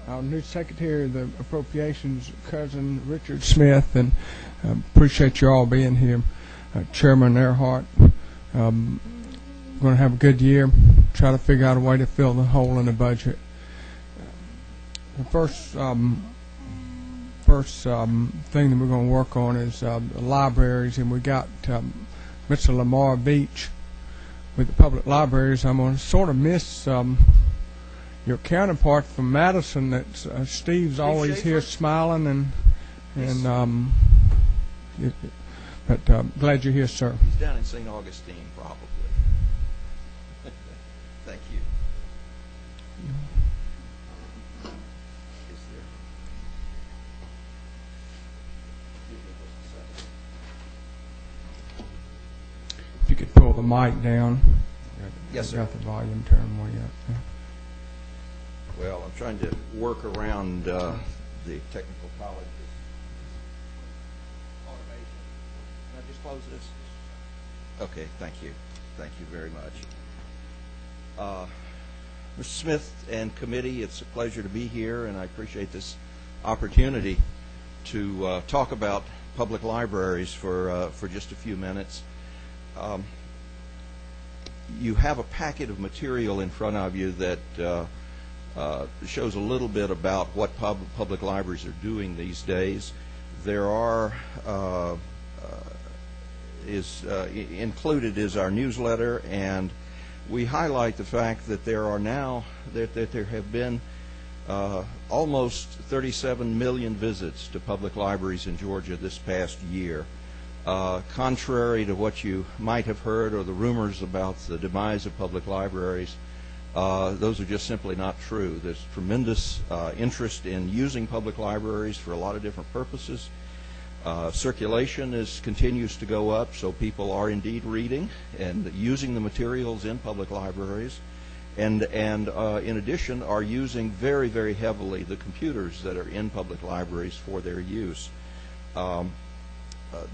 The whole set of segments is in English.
our new Secretary of the Appropriations, Cousin Richard Smith, and appreciate you all being here. Chairman Earhart, going to have a good year. Try to figure out a way to fill the hole in the budget. The first thing that we're going to work on is the libraries, and we got Mr. Lamar Beach with the public libraries. I'm going to sort of miss your counterpart from Madison. That Steve's always here smiling but glad you're here, sir. He's down in St. Augustine, probably. Thank you. Is there? Give me just a second. If you could pull the mic down. Yes, sir. Got the volume turned way up. Yeah. Well, I'm trying to work around the technical colleges. Automation. Can I just close this? Okay, thank you. Thank you very much. Mr. Smith and committee, it's a pleasure to be here, and I appreciate this opportunity to talk about public libraries for just a few minutes. You have a packet of material in front of you that shows a little bit about what public libraries are doing these days. There are included is our newsletter, and we highlight the fact that there are now that there have been almost 37 million visits to public libraries in Georgia this past year. Contrary to what you might have heard or the rumors about the demise of public libraries, those are just simply not true. There's tremendous interest in using public libraries for a lot of different purposes. Circulation continues to go up, so people are indeed reading and using the materials in public libraries, and in addition are using very, very heavily the computers that are in public libraries for their use.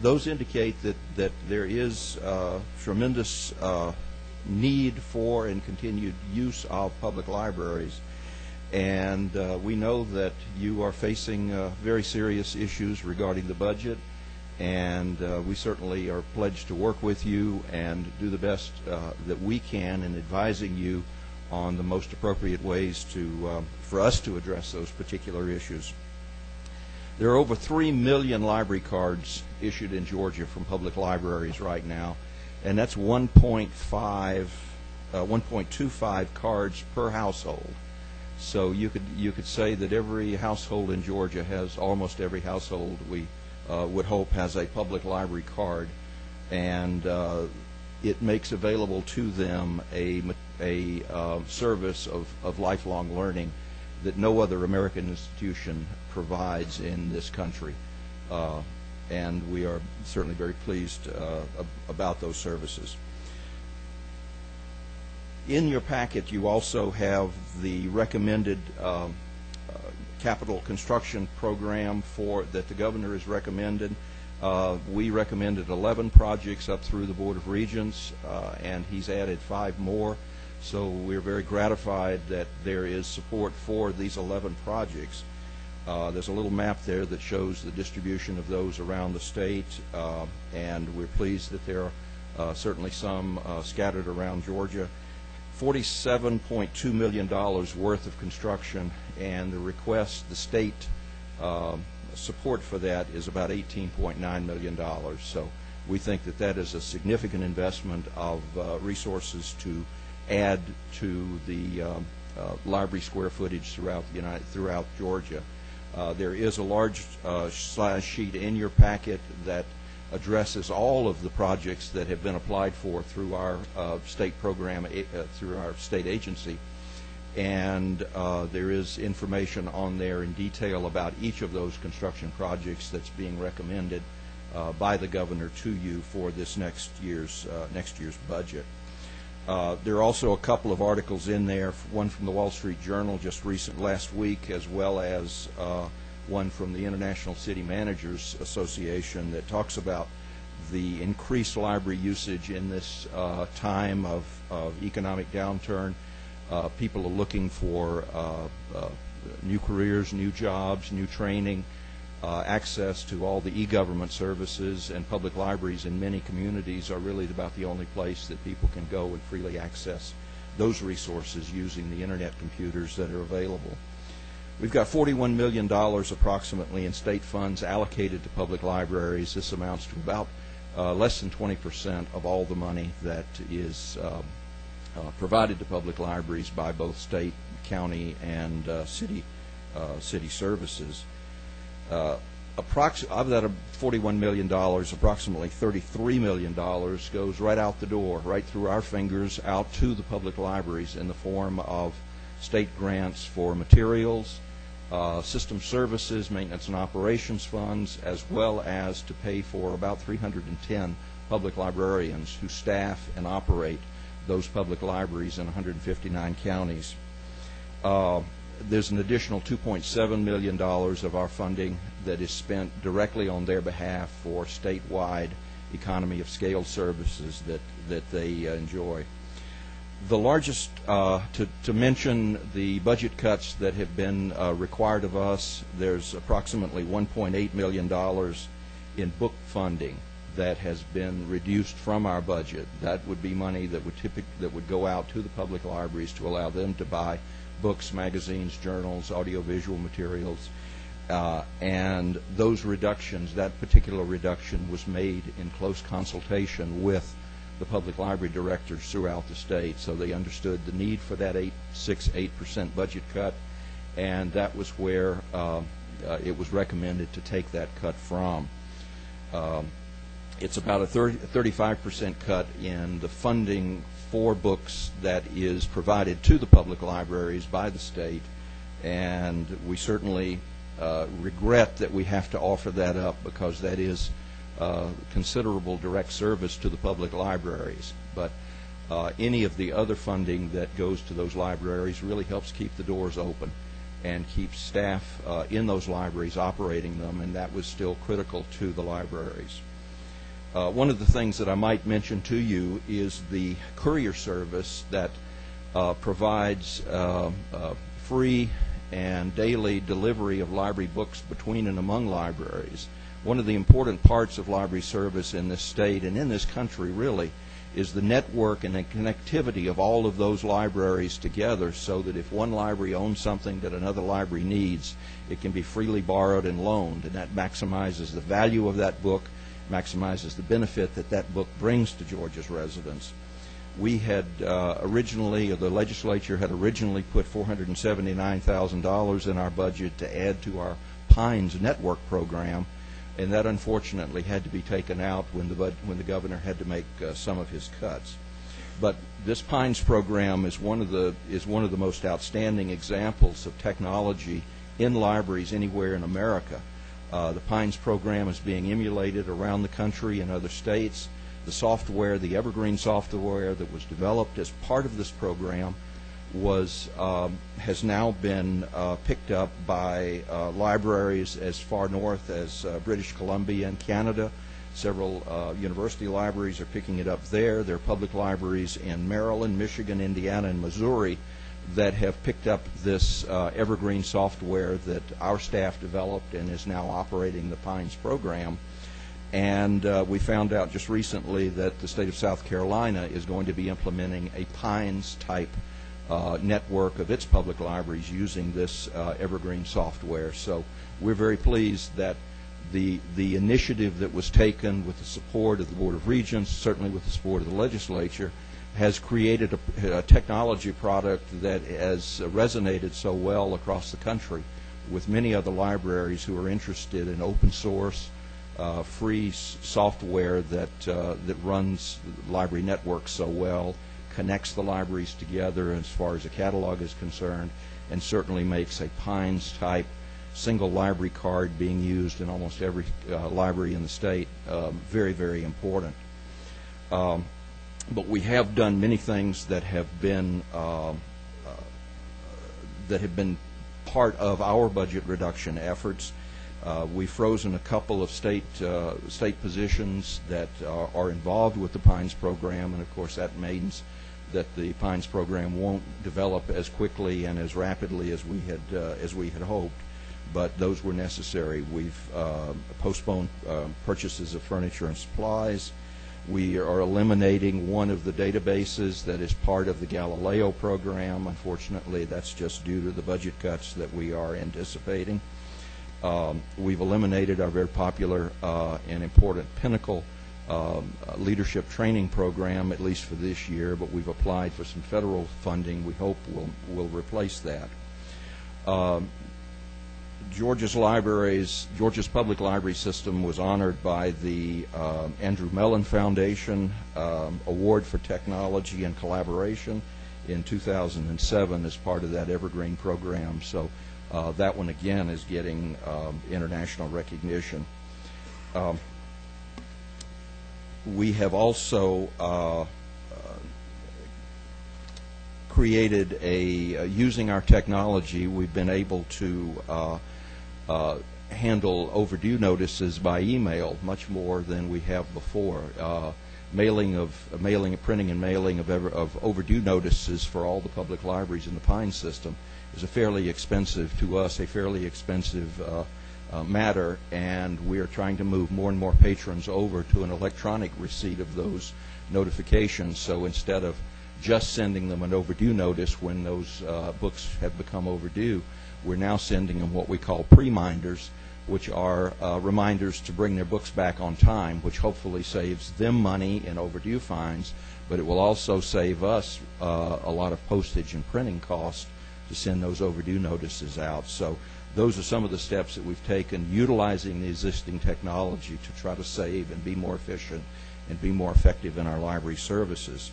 Those indicate that there is tremendous need for and continued use of public libraries. And we know that you are facing very serious issues regarding the budget, and we certainly are pledged to work with you and do the best that we can in advising you on the most appropriate ways for us to address those particular issues. There are over 3 million library cards issued in Georgia from public libraries right now, and that's 1.25 cards per household. So you could say that every household in Georgia has, almost every household we would hope has a public library card, and it makes available to them a service of lifelong learning that no other American institution provides in this country, and we are certainly very pleased about those services. In your packet, you also have the recommended capital construction program that the governor has recommended. We recommended 11 projects up through the Board of Regents, and he's added 5 more. So we're very gratified that there is support for these 11 projects. There's a little map there that shows the distribution of those around the state, and we're pleased that there are certainly some scattered around Georgia. $47.2 million worth of construction, and the state support for that is about $18.9 million. So we think that is a significant investment of resources to add to the library square footage throughout Georgia. There is a large size sheet in your packet that addresses all of the projects that have been applied for through our state program, through our state agency, and there is information on there in detail about each of those construction projects that's being recommended by the governor to you for this next year's budget. There are also a couple of articles in there, one from the Wall Street Journal just last week, as well as one from the International City Managers Association that talks about the increased library usage in this time of economic downturn. People are looking for new careers, new jobs, new training, access to all the e-government services, and public libraries in many communities are really about the only place that people can go and freely access those resources using the internet computers that are available. We've got $41 million approximately in state funds allocated to public libraries. This amounts to about less than 20% of all the money that is provided to public libraries by both state, county, and city services. Of that $41 million, approximately $33 million goes right out the door, right through our fingers, out to the public libraries in the form of state grants for materials, system services, maintenance and operations funds, as well as to pay for about 310 public librarians who staff and operate those public libraries in 159 counties. There's an additional $2.7 million of our funding that is spent directly on their behalf for statewide economy of scale services that they enjoy. The largest, to mention the budget cuts that have been required of us, there's approximately $1.8 million in book funding that has been reduced from our budget. That would be money that would go out to the public libraries to allow them to buy books, magazines, journals, audiovisual materials, and those reductions, that particular reduction was made in close consultation with the public library directors throughout the state, so they understood the need for that 8% budget cut, and that was where it was recommended to take that cut from. It's about a 35% cut in the funding for books that is provided to the public libraries by the state, and we certainly regret that we have to offer that up because that is considerable direct service to the public libraries. But any of the other funding that goes to those libraries really helps keep the doors open and keeps staff in those libraries operating them, and that was still critical to the libraries. One of the things that I might mention to you is the courier service that provides free and daily delivery of library books between and among libraries. One of the important parts of library service in this state and in this country really is the network and the connectivity of all of those libraries together, so that if one library owns something that another library needs, it can be freely borrowed and loaned, and that maximizes the value of that book, maximizes the benefit that that book brings to Georgia's residents. We had originally, or the legislature had originally put $479,000 in our budget to add to our Pines Network program, and that unfortunately had to be taken out when the governor had to make some of his cuts. But this Pines program is one of the most outstanding examples of technology in libraries anywhere in America. The Pines program is being emulated around the country in other states. The software, the Evergreen software that was developed as part of this program has now been picked up by libraries as far north as British Columbia and Canada. Several university libraries are picking it up there. There are public libraries in Maryland, Michigan, Indiana, and Missouri that have picked up this Evergreen software that our staff developed and is now operating the Pines program. And we found out just recently that the state of South Carolina is going to be implementing a Pines-type network of its public libraries using this Evergreen software. So we're very pleased that the initiative that was taken with the support of the Board of Regents, certainly with the support of the legislature, has created a technology product that has resonated so well across the country with many other libraries who are interested in open source, free software that runs library networks so well, connects the libraries together as far as a catalog is concerned, and certainly makes a Pines-type single library card being used in almost every library in the state very, very important. But we have done many things that have been part of our budget reduction efforts. We've frozen a couple of state positions that are involved with the Pines program, and of course that means that the Pines program won't develop as quickly and as rapidly as we had hoped, but those were necessary. We've postponed purchases of furniture and supplies. We are eliminating one of the databases that is part of the Galileo program. Unfortunately, that's just due to the budget cuts that we are anticipating. We've eliminated our very popular and important Pinnacle leadership training program, at least for this year, but we've applied for some federal funding we hope will replace that. Georgia's public library system was honored by the Andrew Mellon Foundation Award for Technology and Collaboration in 2007 as part of that Evergreen program. So that one again is getting international recognition. We have also created using our technology, we've been able to handle overdue notices by email much more than we have before. Printing and mailing of overdue notices for all the public libraries in the Pine system is a fairly expensive matter, and we are trying to move more and more patrons over to an electronic receipt of those notifications. So instead of just sending them an overdue notice when those books have become overdue, we're now sending them what we call pre-minders, which are reminders to bring their books back on time, which hopefully saves them money in overdue fines, but it will also save us a lot of postage and printing costs to send those overdue notices out. So those are some of the steps that we've taken, utilizing the existing technology to try to save and be more efficient and be more effective in our library services.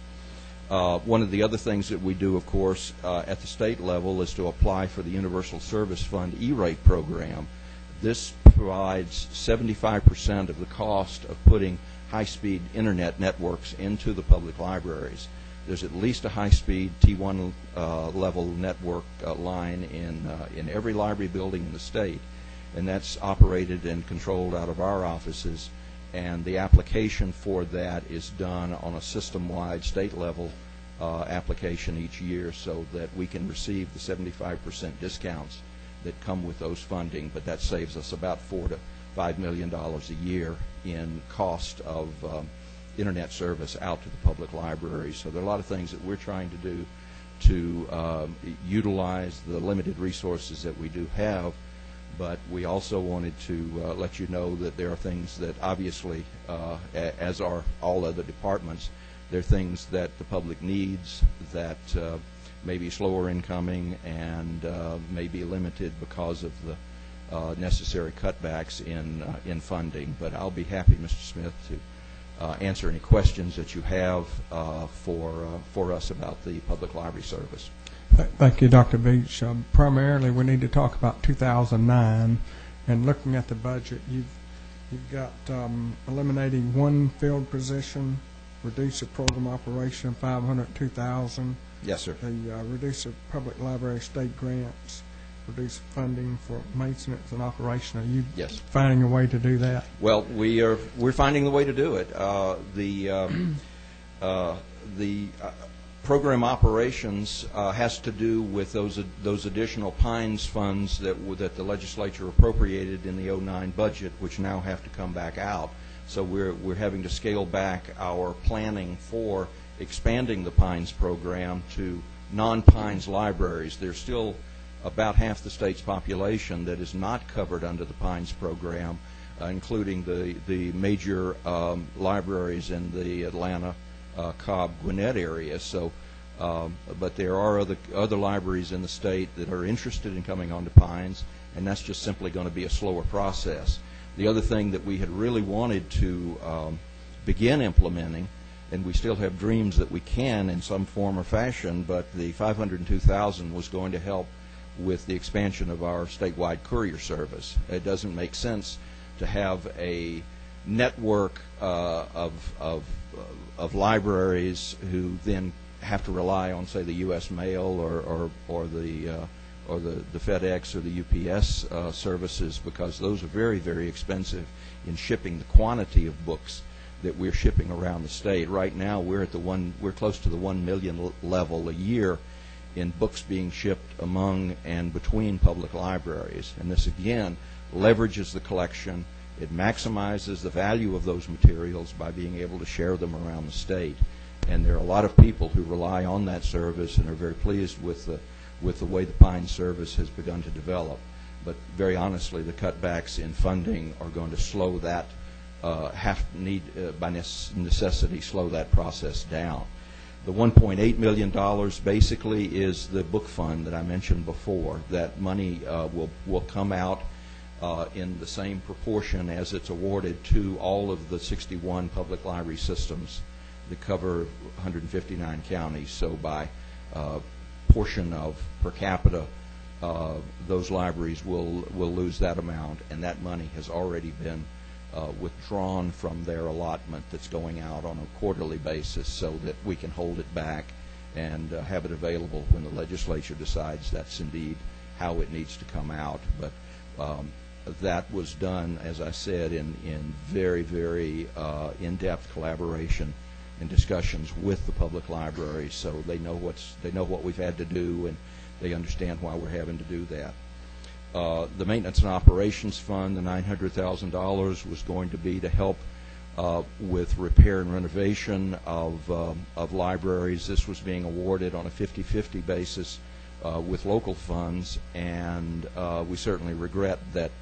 One of the other things that we do, of course, at the state level is to apply for the Universal Service Fund E-rate program. This provides 75% of the cost of putting high-speed internet networks into the public libraries. There's at least a high-speed T1 level network line in every library building in the state, and that's operated and controlled out of our offices. And the application for that is done on a system-wide state-level application each year, so that we can receive the 75% discounts that come with those funding. But that saves us about $4 to $5 million a year in cost of internet service out to the public libraries. So there are a lot of things that we're trying to do to utilize the limited resources that we do have. But we also wanted to let you know that there are things that obviously, as are all other departments, there are things that the public needs that may be slower incoming and may be limited because of the necessary cutbacks in funding. But I'll be happy, Mr. Smith, to answer any questions that you have for us about the public library service. Thank you, Dr. Beach. Primarily, we need to talk about 2009, and looking at the budget, you've got eliminating one field position, reduce the program operation $502,000. Yes, sir. Reduce the public library state grants, reduce funding for maintenance and operation. Are you finding a way to do that? Well, we're finding the way to do it. The program operations has to do with those additional Pines funds that the legislature appropriated in the 2009 budget, which now have to come back out. So we're having to scale back our planning for expanding the Pines program to non-Pines libraries. There's still about half the state's population that is not covered under the Pines program, including the major libraries in the Atlanta, Cobb, Gwinnett area. So, but there are other libraries in the state that are interested in coming onto Pines, and that's just simply going to be a slower process. The other thing that we had really wanted to begin implementing, and we still have dreams that we can in some form or fashion, but the $502,000 was going to help with the expansion of our statewide courier service. It doesn't make sense to have a network of libraries who then have to rely on, say, the U.S. Mail or the FedEx or the UPS services, because those are very, very expensive in shipping the quantity of books that we're shipping around the state. Right now, we're close to the 1 million level a year in books being shipped among and between public libraries. And this, again, leverages the collection. It maximizes the value of those materials by being able to share them around the state. And there are a lot of people who rely on that service and are very pleased with the way the Pine service has begun to develop. But very honestly, the cutbacks in funding are going to slow that, by necessity, slow that process down. The $1.8 million basically is the book fund that I mentioned before. That money will come out in the same proportion as it's awarded to all of the 61 public library systems that cover 159 counties. So by portion of per capita, those libraries will lose that amount, and that money has already been withdrawn from their allotment that's going out on a quarterly basis so that we can hold it back and have it available when the legislature decides that's indeed how it needs to come out. But that was done, as I said, in very, very in-depth collaboration and discussions with the public libraries, so they know what we've had to do, and they understand why we're having to do that. The Maintenance and Operations Fund, the $900,000, was going to be to help with repair and renovation of libraries. This was being awarded on a 50-50 basis with local funds, and we certainly regret that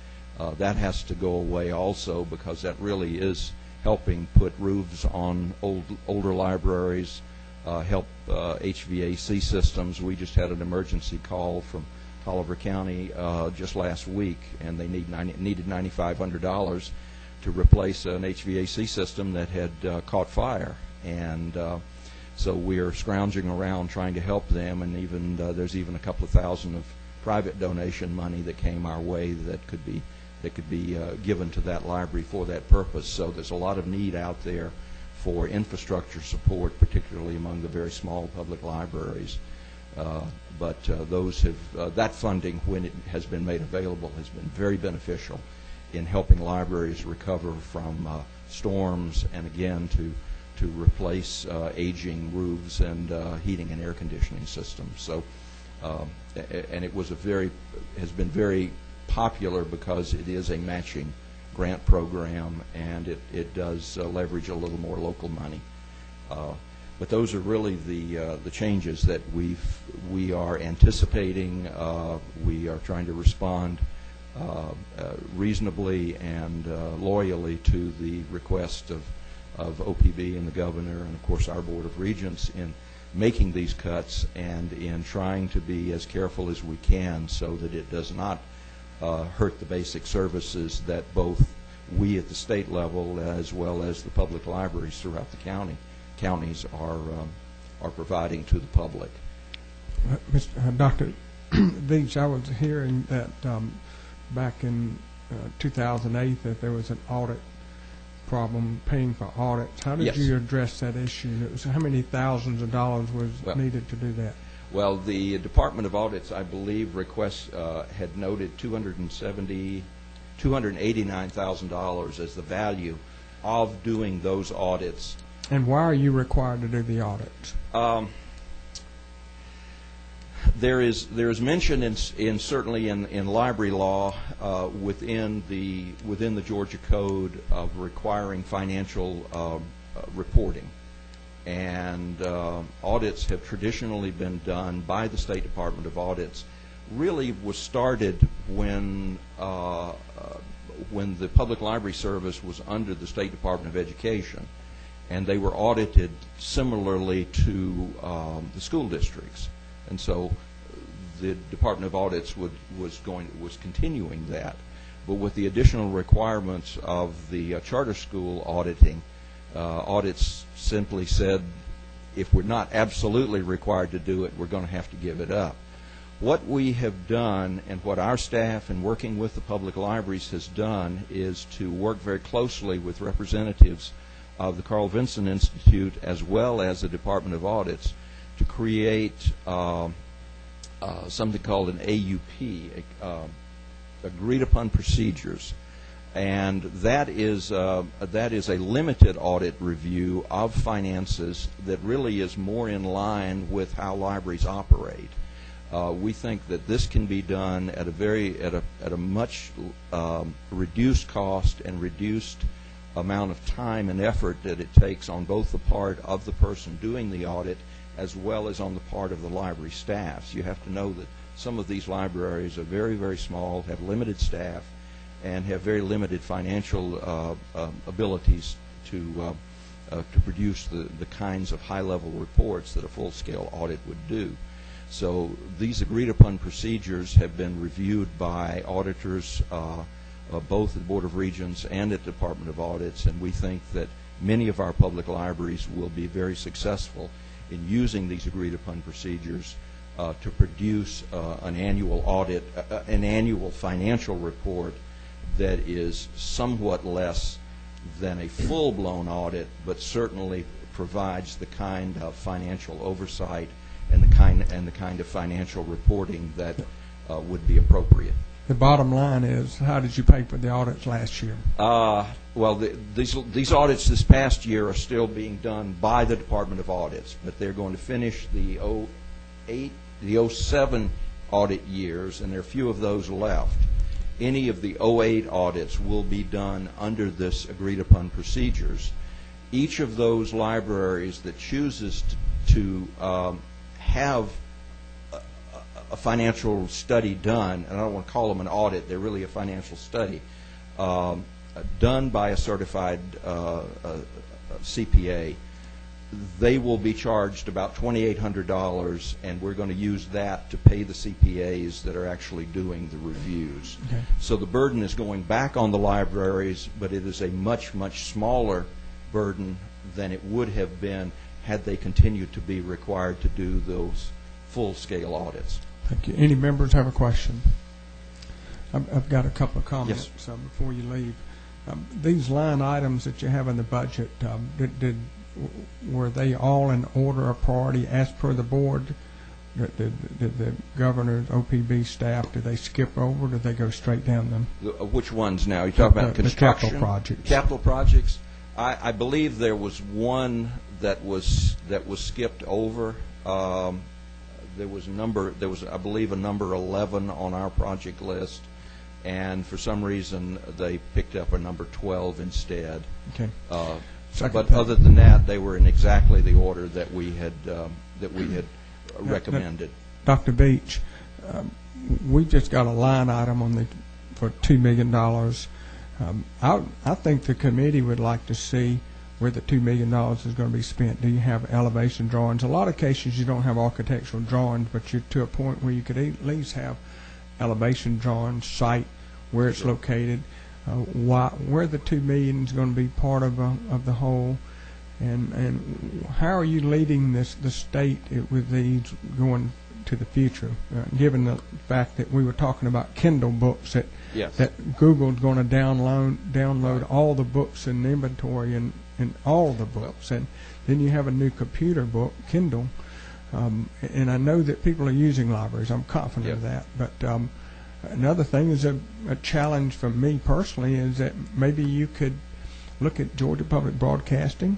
that has to go away also, because that really is helping put roofs on older libraries, help HVAC systems. We just had an emergency call from Oliver County just last week, and they needed $9,500 to replace an HVAC system that had caught fire. And so we're scrounging around trying to help them, and there's even a couple of thousand of private donation money that came our way that could be given to that library for that purpose. So there's a lot of need out there for infrastructure support, particularly among the very small public libraries. But that funding, when it has been made available, has been very beneficial in helping libraries recover from storms, and again to replace aging roofs and heating and air conditioning systems. So, and it has been very popular because it is a matching grant program, and it does leverage a little more local money. But those are really the changes that we are anticipating. We are trying to respond reasonably and loyally to the request of OPB and the governor, and of course our Board of Regents, in making these cuts and in trying to be as careful as we can so that it does not hurt the basic services that both we at the state level as well as the public libraries throughout the counties are providing to the public. Dr. Veach, I was hearing that back in 2008 that there was an audit problem paying for audits. How did you address that issue? How many thousands of dollars was needed to do that? Well, the Department of Audits, I believe, had noted $289,000 as the value of doing those audits. And why are you required to do the audits? There is mention certainly in library law within the Georgia Code of requiring financial reporting, and audits have traditionally been done by the State Department of Audits. Really was started when the Public Library Service was under the State Department of Education, and they were audited similarly to the school districts. And so the Department of Audits was continuing that, but with the additional requirements of the charter school auditing, audits simply said, if we're not absolutely required to do it, we're going to have to give it up. What we have done, and what our staff in working with the public libraries has done, is to work very closely with representatives of the Carl Vinson Institute as well as the Department of Audits to create something called an AUP, agreed upon procedures. And that is a limited audit review of finances that really is more in line with how libraries operate. We think that this can be done at a much reduced cost and reduced amount of time and effort that it takes on both the part of the person doing the audit as well as on the part of the library staffs. You have to know that some of these libraries are very, very small, have limited staff, and have very limited financial abilities to produce the kinds of high-level reports that a full-scale audit would do. So these agreed-upon procedures have been reviewed by auditors both at the Board of Regents and at the Department of Audits, and we think that many of our public libraries will be very successful in using these agreed-upon procedures to produce an annual audit, an annual financial report that is somewhat less than a full-blown audit, but certainly provides the kind of financial oversight and the kind of financial reporting that would be appropriate. The bottom line is, how did you pay for the audits last year? Well, these audits this past year are still being done by the Department of Audits, but they're going to finish the 07 audit years, and there are few of those left. Any of the 08 audits will be done under this agreed-upon procedures. Each of those libraries that chooses to have a financial study done, and I don't want to call them an audit, they're really a financial study, done by a certified CPA, they will be charged about $2,800, and we're going to use that to pay the CPAs that are actually doing the reviews. Okay. So the burden is going back on the libraries, but it is a much, much smaller burden than it would have been had they continued to be required to do those full-scale audits. Thank you. Any members have a question? I've got a couple of comments. Yes. Before you leave. These line items that you have in the budget, were they all in order of priority as per the board? Did the governor's OPB staff, did they skip over, or did they go straight down them? Which ones now? You're talking about construction? The capital projects. Capital projects. I believe there was one that was skipped over. There was I believe a number 11 on our project list, and for some reason they picked up a number 12 instead. Okay. But other than that, they were in exactly the order that we had recommended. Dr. Beach, we just got a line item for $2 million. I think the committee would like to see where the $2 million is going to be spent. Do you have elevation drawings? A lot of cases you don't have architectural drawings, but you're to a point where you could at least have elevation drawings, site, where it's located, where the $2 million is going to be part of the whole, and how are you leading the state with these going to the future, given the fact that we were talking about Kindle books that Google's going to download all the books in the inventory and all the books, and then you have a new computer book, Kindle, and I know that people are using libraries. I'm confident of that, but another thing is a challenge for me personally is that maybe you could look at Georgia Public Broadcasting,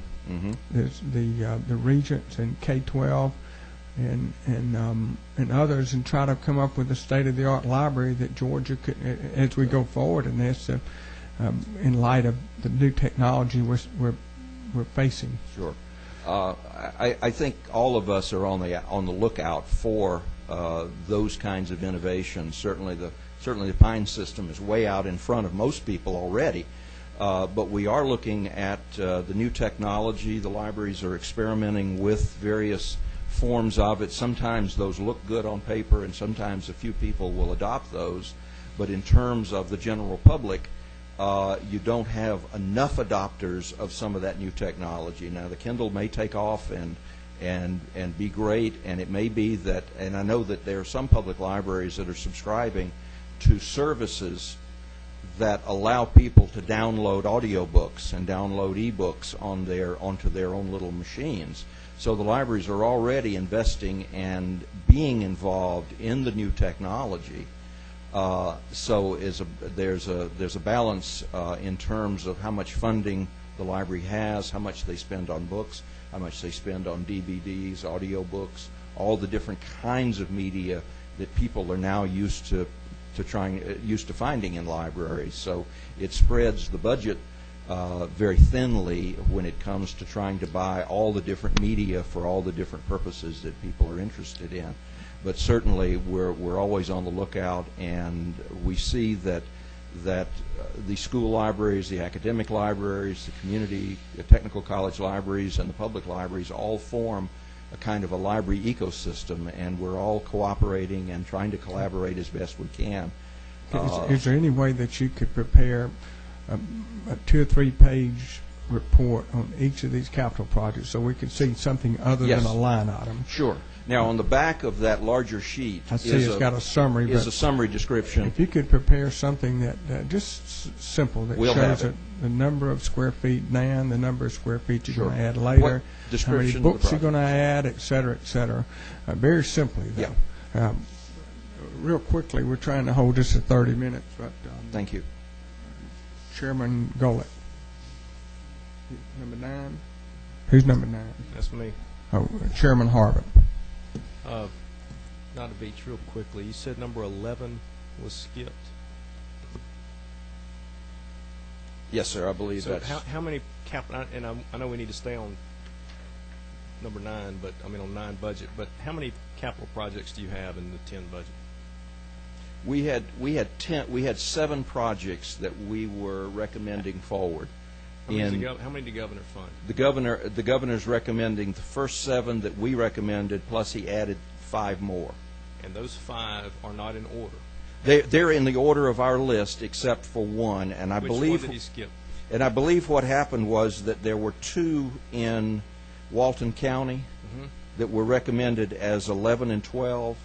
there's the Regents and K-12 and others, and try to come up with a state-of-the-art library that Georgia could, as we go forward in this, in light of the new technology we're facing. Sure. I think all of us are on the lookout for those kinds of innovations. Certainly the Pine system is way out in front of most people already, but we are looking at the new technology. The libraries are experimenting with various forms of it. Sometimes those look good on paper, and sometimes a few people will adopt those, but in terms of the general public, you don't have enough adopters of some of that new technology. Now the Kindle may take off and be great, and it may be that, and I know that there are some public libraries that are subscribing to services that allow people to download audiobooks and download e-books onto their own little machines. So the libraries are already investing and being involved in the new technology. So there's a balance in terms of how much funding the library has, how much they spend on books, how much they spend on DVDs, audio books, all the different kinds of media that people are now used to finding in libraries. So it spreads the budget very thinly when it comes to trying to buy all the different media for all the different purposes that people are interested in. But certainly we're always on the lookout, and we see that the school libraries, the academic libraries, the community, the technical college libraries, and the public libraries all form a kind of a library ecosystem, and we're all cooperating and trying to collaborate as best we can. Is there any way that you could prepare a 2 or 3 page report on each of these capital projects so we could see something other Yes. than a line item? Sure. Now, on the back of that larger sheet I see it's got a summary. is a summary description. If you could prepare something that just simple that We'll have shows it. the number of square feet now and the number of square feet you're Sure. going to add What later, how many description of the books you're going to add, et cetera, very simply, though. Yeah. Real quickly, we're trying to hold this at 30 minutes, but Thank you. Chairman Golick. Number 9? Who's number 9? That's me. Oh, Chairman Harvard. Not to beat you real quickly. You said number 11 was skipped. Yes, sir. I believe So that's. how many capital? And I know we need to stay on number 9, but I mean on 9 budget. But how many capital projects do you have in the 10 budget? We had 7 projects that we were recommending forward. How many did the governor fund? The governor's recommending the first 7 that we recommended, plus he added 5 more. And those 5 are not in order. They're in the order of our list, except for one, and I Which believe. one did he skip? And I believe what happened was that there were 2 in Walton County that were recommended as 11 and 12,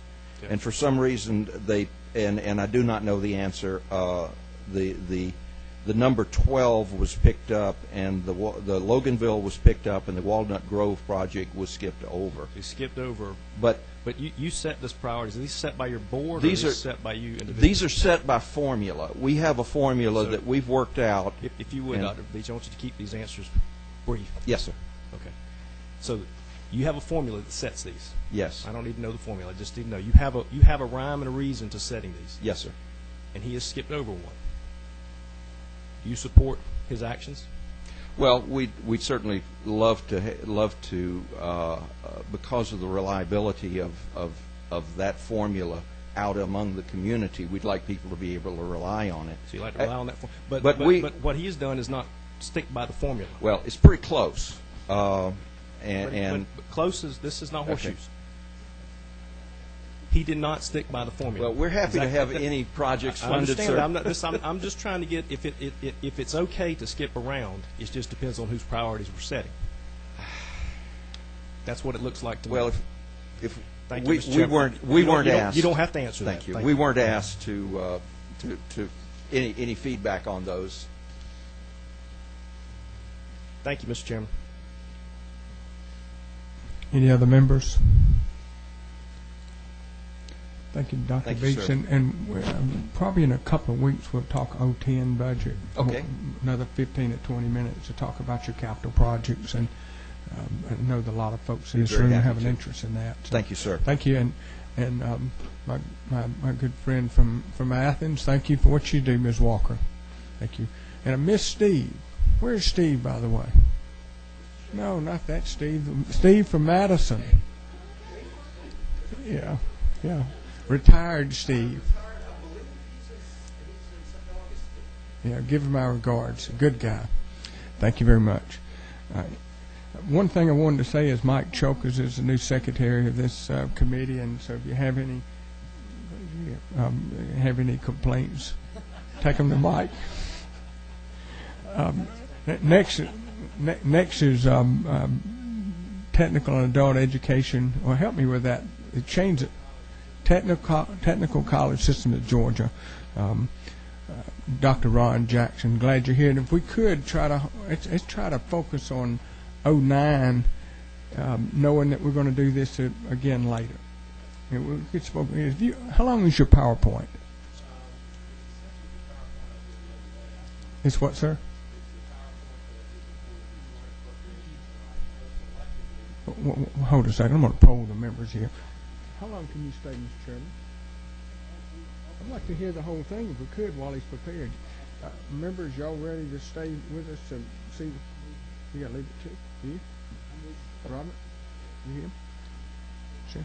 Okay. and for some reason they and I do not know the answer. The number 12 was picked up, and the Loganville was picked up, and the Walnut Grove project was skipped over. He skipped over. But you set this priorities. Are these set by your board, These or are are- these set by you individually? these are set by formula. We have a formula So- that we've worked out. If you would, and- Dr. Beach, I want you to keep these answers brief. Yes, sir. Okay. So you have a formula that sets these. Yes. I don't need to know the formula. I just need to know you have a rhyme and a reason to setting these. Yes, sir. And he has skipped over one. Do you support his actions? Well, we'd certainly love to because of the reliability of that formula out among the community. We'd like people to be able to rely on it. So you like to rely on that formula? But what he has done is not stick by the formula. Well, it's pretty close. But close is this is not Okay. horseshoes. He did not stick by the formula. Well, we're happy to have any projects I funded, understand. sir. I'm just trying to get if it's okay to skip around. It just depends on whose priorities we're setting. That's what it looks like to me. Well, if Thank you, we Mr. Chairman. we weren't asked. You don't have to answer that. Thank you. We weren't asked to any feedback on those. Thank you, Mr. Chairman. Any other members? Thank you, Dr. Thank you, Beach. sir. And probably in a couple of weeks we'll talk 010 budget. Okay. Another 15 to 20 minutes to talk about your capital projects. And I know that a lot of folks in Be this very room happy have an to. interest in that. So Thank you, sir. Thank you. And my good friend from Athens, thank you for what you do, Ms. Walker. Thank you. And I miss Steve. Where's Steve, by the way? No, not that Steve. Steve from Madison. Yeah. Retired Steve. Yeah, give him our regards. Good guy. Thank you very much. One thing I wanted to say is Mike Chokers is the new secretary of this committee, and so if you have any complaints, take them to Mike. Next is technical and adult education. Well, help me with that. It changed it. Technical College System of Georgia. Dr. Ron Jackson, glad you're here. And if we could let's try to focus on 09, knowing that we're going to do this again later. How long is your PowerPoint? It's what, sir? Hold a second. I'm going to poll the members here. How long can you stay, Mr. Chairman? I'd like to hear the whole thing if we could while he's prepared. Members, y'all ready to stay with us and see? You got to leave it too? You? Robert? You here? Sure.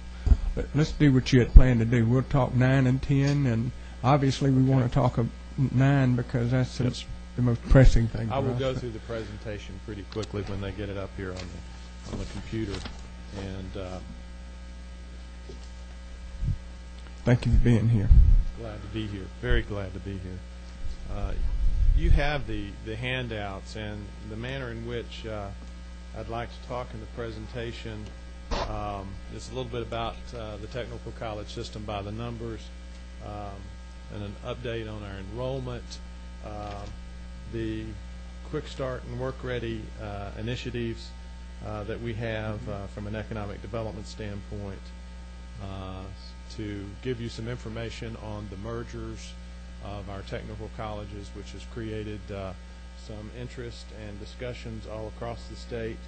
But let's do what you had planned to do. We'll talk 9 and 10, and obviously we want to talk 9 because that's the most pressing thing. I will go through the presentation pretty quickly when they get it up here on the computer. And thank you for being here. Glad to be here. Very glad to be here. You have the handouts, and the manner in which I'd like to talk in the presentation is a little bit about the technical college system by the numbers, and an update on our enrollment, the Quick Start and Work Ready initiatives that we have from an economic development standpoint, to give you some information on the mergers of our technical colleges, which has created some interest and discussions all across the state,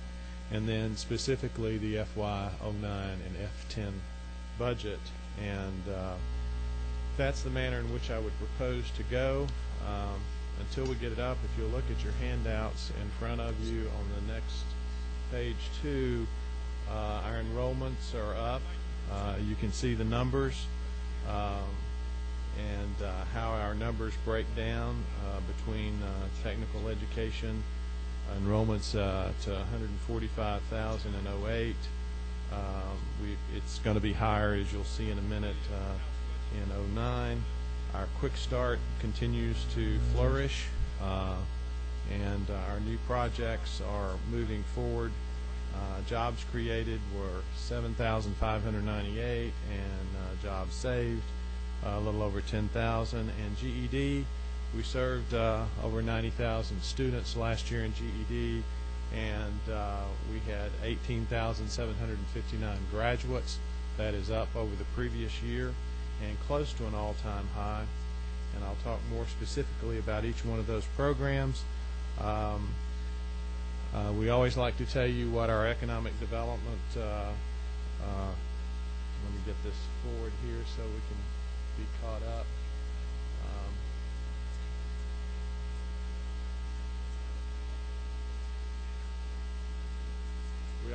and then specifically the FY09 and F10 budget. And that's the manner in which I would propose to go. Until we get it up, if you'll look at your handouts in front of you on the next page 2, our enrollments are up. You can see the numbers and how our numbers break down between technical education enrollments to 145,000 in 08. It's going to be higher, as you'll see in a minute, in 09. Our Quick Start continues to flourish, and our new projects are moving forward. Jobs created were 7,598, and jobs saved a little over 10,000. And GED, we served over 90,000 students last year in GED, and we had 18,759 graduates. That is up over the previous year and close to an all-time high. And I'll talk more specifically about each one of those programs. We always like to tell you what our economic development, let me get this forward here so we can be caught up. We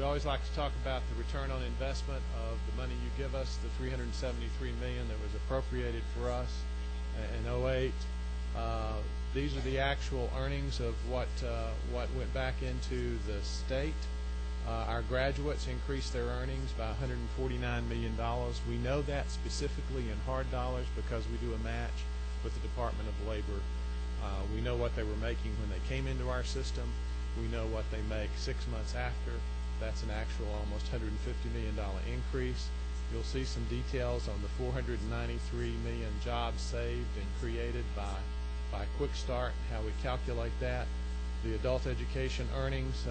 always like to talk about the return on investment of the money you give us, the $373 million that was appropriated for us in 08. These are the actual earnings of what went back into the state. Our graduates increased their earnings by $149 million. We know that specifically in hard dollars because we do a match with the Department of Labor. We know what they were making when they came into our system. We know what they make 6 months after. That's an actual almost $150 million increase. You'll see some details on the 493 million jobs saved and created by Quick Start, how we calculate that. The adult education earnings,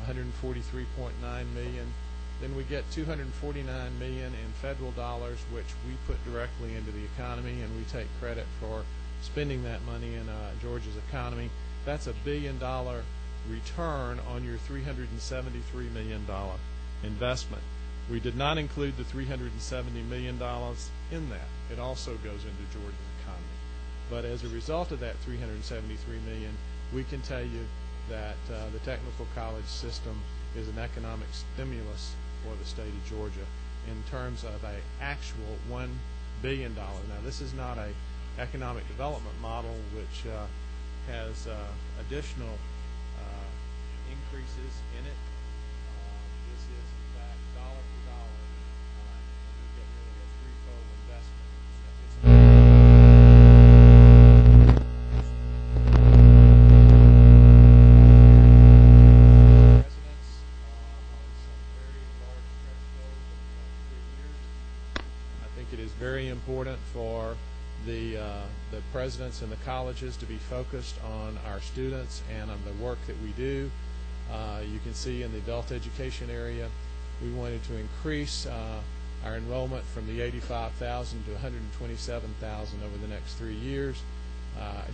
143.9 million. Then we get 249 million in federal dollars, which we put directly into the economy, and we take credit for spending that money in Georgia's economy. That's $1 billion return on your $373 million investment. We did not include the $370 million in that. It also goes into Georgia's economy. But as a result of that $373 million, we can tell you that the technical college system is an economic stimulus for the state of Georgia in terms of an actual $1 billion. Now, this is not an economic development model which has additional increases in it. This is, in fact, dollar for dollar, and you get really a threefold investment. Presidents on some very large stretch goals in the next 3 years. I think it is very important for the presidents and the colleges to be focused on our students and on the work that we do. You can see in the adult education area, We wanted to increase our enrollment from the 85,000 to 127,000 over the next 3 years.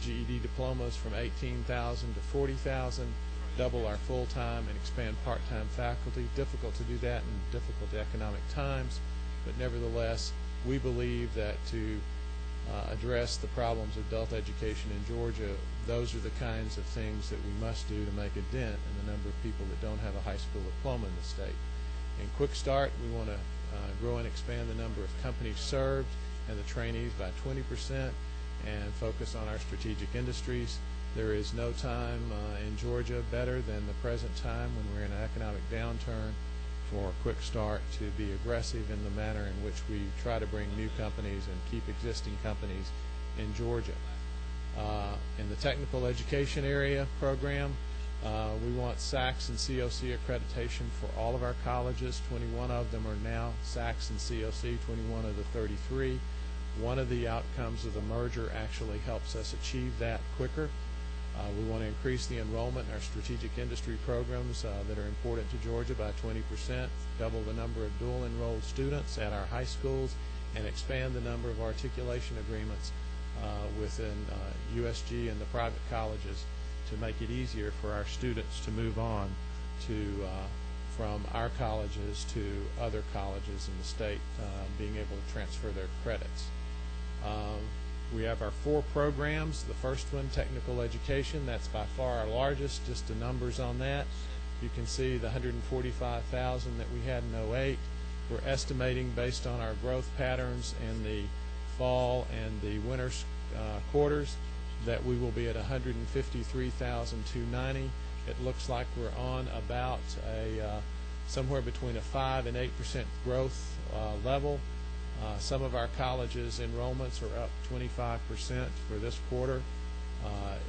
GED diplomas from 18,000 to 40,000, double our full-time and expand part-time faculty. Difficult to do that in difficult economic times, but nevertheless, we believe that to address the problems of adult education in Georgia, those are the kinds of things that we must do to make a dent in the number of people that don't have a high school diploma in the state. In Quick Start, we want to grow and expand the number of companies served and the trainees by 20% and focus on our strategic industries. There is no time in Georgia better than the present time when we're in an economic downturn for Quick Start to be aggressive in the manner in which we try to bring new companies and keep existing companies in Georgia. In the technical education area program, we want SACS and COC accreditation for all of our colleges. 21 of them are now SACS and COC, 21 of the 33. One of the outcomes of the merger actually helps us achieve that quicker. We want to increase the enrollment in our strategic industry programs that are important to Georgia by 20%, double the number of dual enrolled students at our high schools, and expand the number of articulation agreements within USG and the private colleges to make it easier for our students to move on to from our colleges to other colleges in the state, being able to transfer their credits. We have our 4 programs. The first one, technical education, that's by far our largest. Just the numbers on that. You can see the 145,000 that we had in 08. We're estimating, based on our growth patterns in the fall and the winter quarters, that we will be at 153,290. It looks like we're on about a somewhere between a 5 and 8% growth level. Some of our colleges' enrollments are up 25% for this quarter.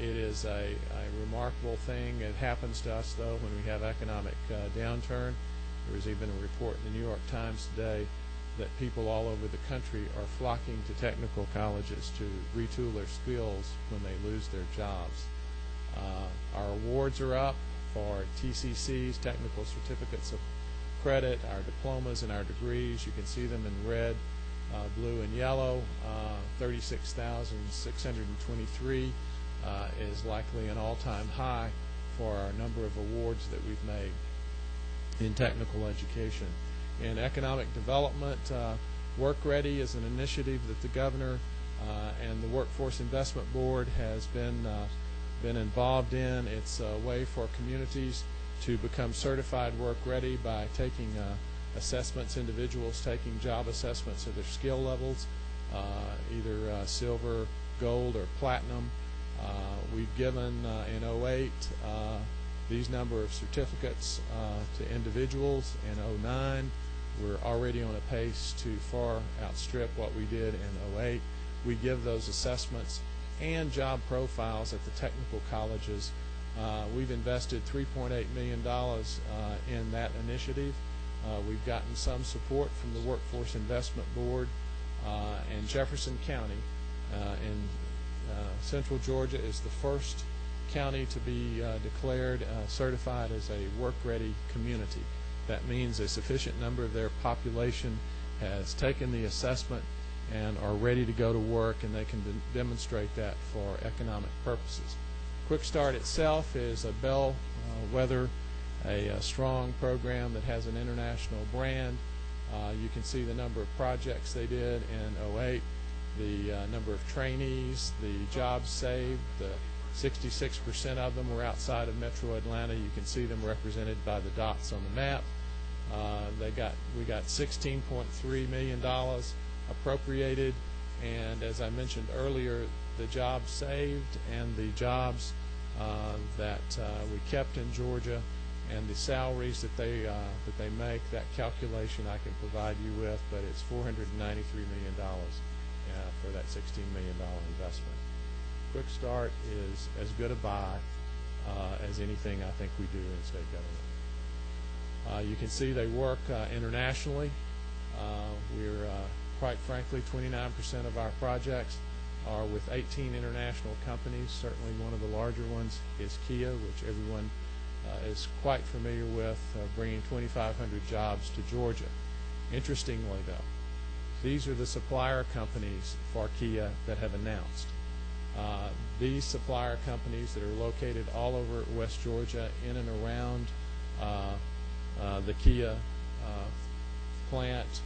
It is a remarkable thing. It happens to us, though, when we have economic downturn. There was even a report in the New York Times today that people all over the country are flocking to technical colleges to retool their skills when they lose their jobs. Our awards are up for TCCs, technical certificates of credit, our diplomas and our degrees. You can see them in red, blue, and yellow. 36,623 is likely an all-time high for our number of awards that we've made in technical education. In economic development, Work Ready is an initiative that the governor and the Workforce Investment Board has been involved in. It's a way for communities to become certified work ready by taking assessments, individuals taking job assessments of their skill levels, either silver, gold, or platinum. We've given in 08 these number of certificates to individuals. In 09, we're already on a pace to far outstrip what we did in 08. We give those assessments and job profiles at the technical colleges. We've invested $3.8 million in that initiative. We've gotten some support from the Workforce Investment Board, and Jefferson County in central Georgia is the first county to be declared certified as a work-ready community. That means a sufficient number of their population has taken the assessment and are ready to go to work, and they can demonstrate that for economic purposes. Quick Start itself is a bellwether, a strong program that has an international brand. You can see the number of projects they did in 08, the number of trainees, the jobs saved. 66% of them were outside of Metro Atlanta. You can see them represented by the dots on the map. We got $16.3 million appropriated, and as I mentioned earlier, the jobs saved and the jobs that we kept in Georgia and the salaries that they make, that calculation I can provide you with, but it's $493 million for that $16 million investment. Quick Start is as good a buy as anything I think we do in state government. You can see they work internationally. We're quite frankly, 29% of our projects are with 18 international companies. Certainly one of the larger ones is Kia, which everyone is quite familiar with bringing 2,500 jobs to Georgia. Interestingly, though, these are the supplier companies for Kia that have announced. These supplier companies that are located all over West Georgia, in and around the Kia plant,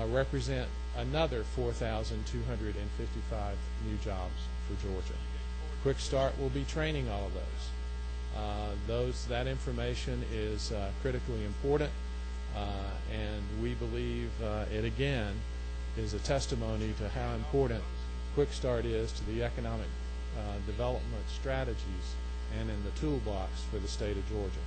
represent another 4,255 new jobs for Georgia. Quick Start will be training all of those. That information is critically important, and we believe it again is a testimony to how important Quick Start is to the economic development strategies and in the toolbox for the state of Georgia.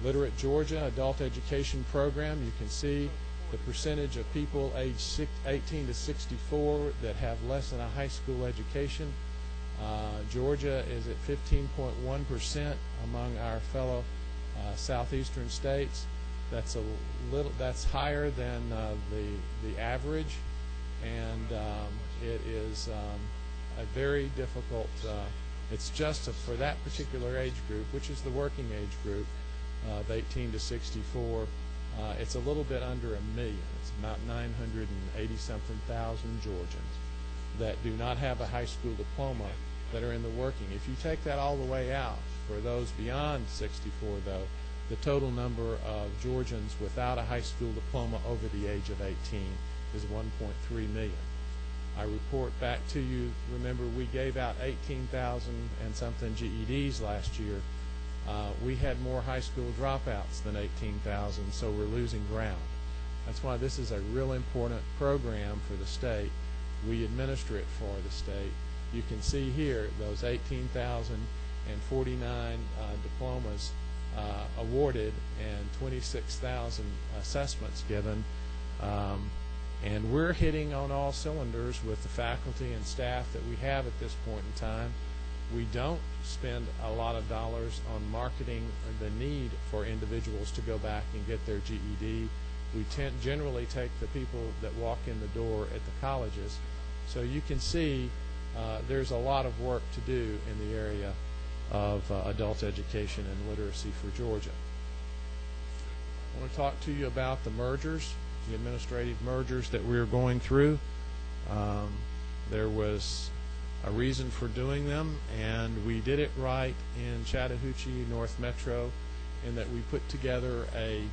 Literate Georgia Adult Education Program, you can see the percentage of people aged 18 to 64 that have less than a high school education. Georgia is at 15.1% among our fellow southeastern states. That's higher than the average, and it is a very difficult. It's just for that particular age group, which is the working age group of 18 to 64. It's a little bit under 1 million. It's about 980-something thousand Georgians that do not have a high school diploma that are in the working. If you take that all the way out, for those beyond 64, though, the total number of Georgians without a high school diploma over the age of 18 is 1.3 million. I report back to you, remember we gave out 18,000 and something GEDs last year. We had more high school dropouts than 18,000, so we're losing ground. That's why this is a real important program for the state. We administer it for the state. You can see here those 18,049 diplomas awarded and 26,000 assessments given. And we're hitting on all cylinders with the faculty and staff that we have at this point in time. We don't spend a lot of dollars on marketing the need for individuals to go back and get their GED. We generally take the people that walk in the door at the colleges. So you can see there's a lot of work to do in the area of adult education and literacy for Georgia. I want to talk to you about the mergers, the administrative mergers that we're going through. There was a reason for doing them, and we did it right in Chattahoochee North Metro in that we put together a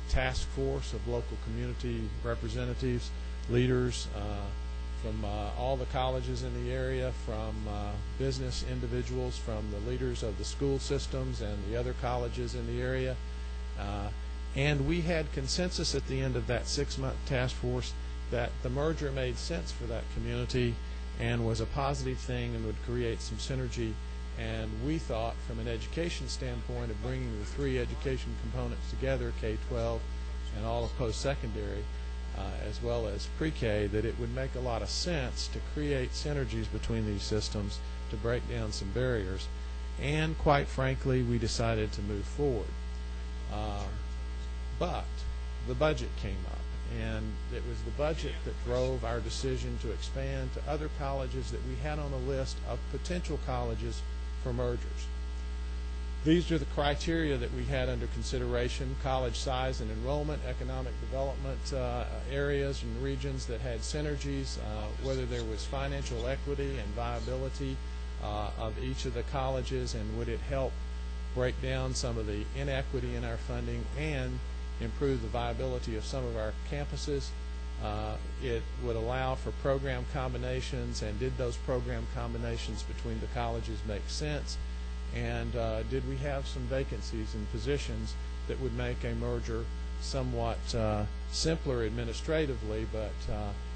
task force of local community representatives, leaders from all the colleges in the area, from business individuals, from the leaders of the school systems and the other colleges in the area. And we had consensus at the end of that 6-month task force that the merger made sense for that community and was a positive thing and would create some synergy. And we thought, from an education standpoint, of bringing the 3 education components together, K-12 and all of post-secondary, as well as pre-K, that it would make a lot of sense to create synergies between these systems to break down some barriers. And quite frankly, we decided to move forward. But the budget came up, and it was the budget that drove our decision to expand to other colleges that we had on a list of potential colleges for mergers. These are the criteria that we had under consideration: college size and enrollment, economic development areas and regions that had synergies, whether there was financial equity and viability of each of the colleges, and would it help break down some of the inequity in our funding and improve the viability of some of our campuses. It would allow for program combinations, and did those program combinations between the colleges make sense? And did we have some vacancies in positions that would make a merger somewhat simpler administratively? But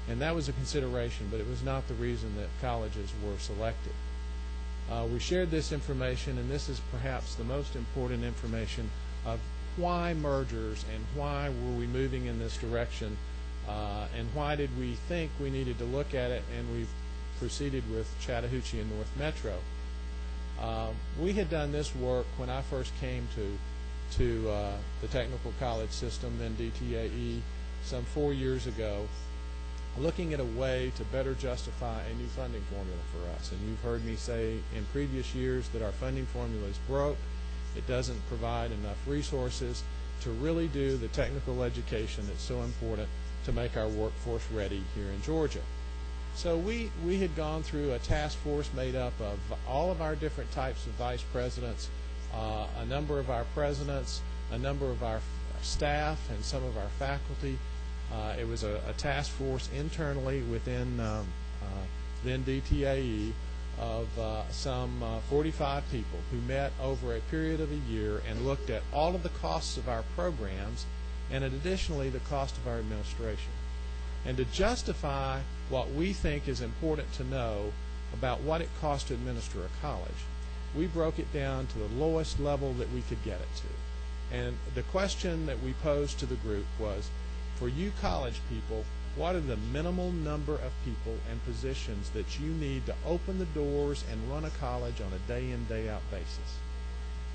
and that was a consideration, but it was not the reason that colleges were selected. We shared this information, and this is perhaps the most important information of why mergers and why were we moving in this direction, and why did we think we needed to look at it, and we've proceeded with Chattahoochee and North Metro. We had done this work when I first came to the technical college system, then DTAE, some 4 years ago, looking at a way to better justify a new funding formula for us. And you've heard me say in previous years that our funding formula is broke, It doesn't provide enough resources to really do the technical education that's so important to make our workforce ready here in Georgia. So we had gone through a task force made up of all of our different types of vice presidents, a number of our presidents, a number of our staff, and some of our faculty. It was a task force internally within then DTAE of some 45 people who met over a period of a year and looked at all of the costs of our programs and additionally the cost of our administration. And to justify what we think is important to know about what it costs to administer a college, we broke it down to the lowest level that we could get it to. And the question that we posed to the group was, for you college people, what are the minimal number of people and positions that you need to open the doors and run a college on a day-in, day-out basis?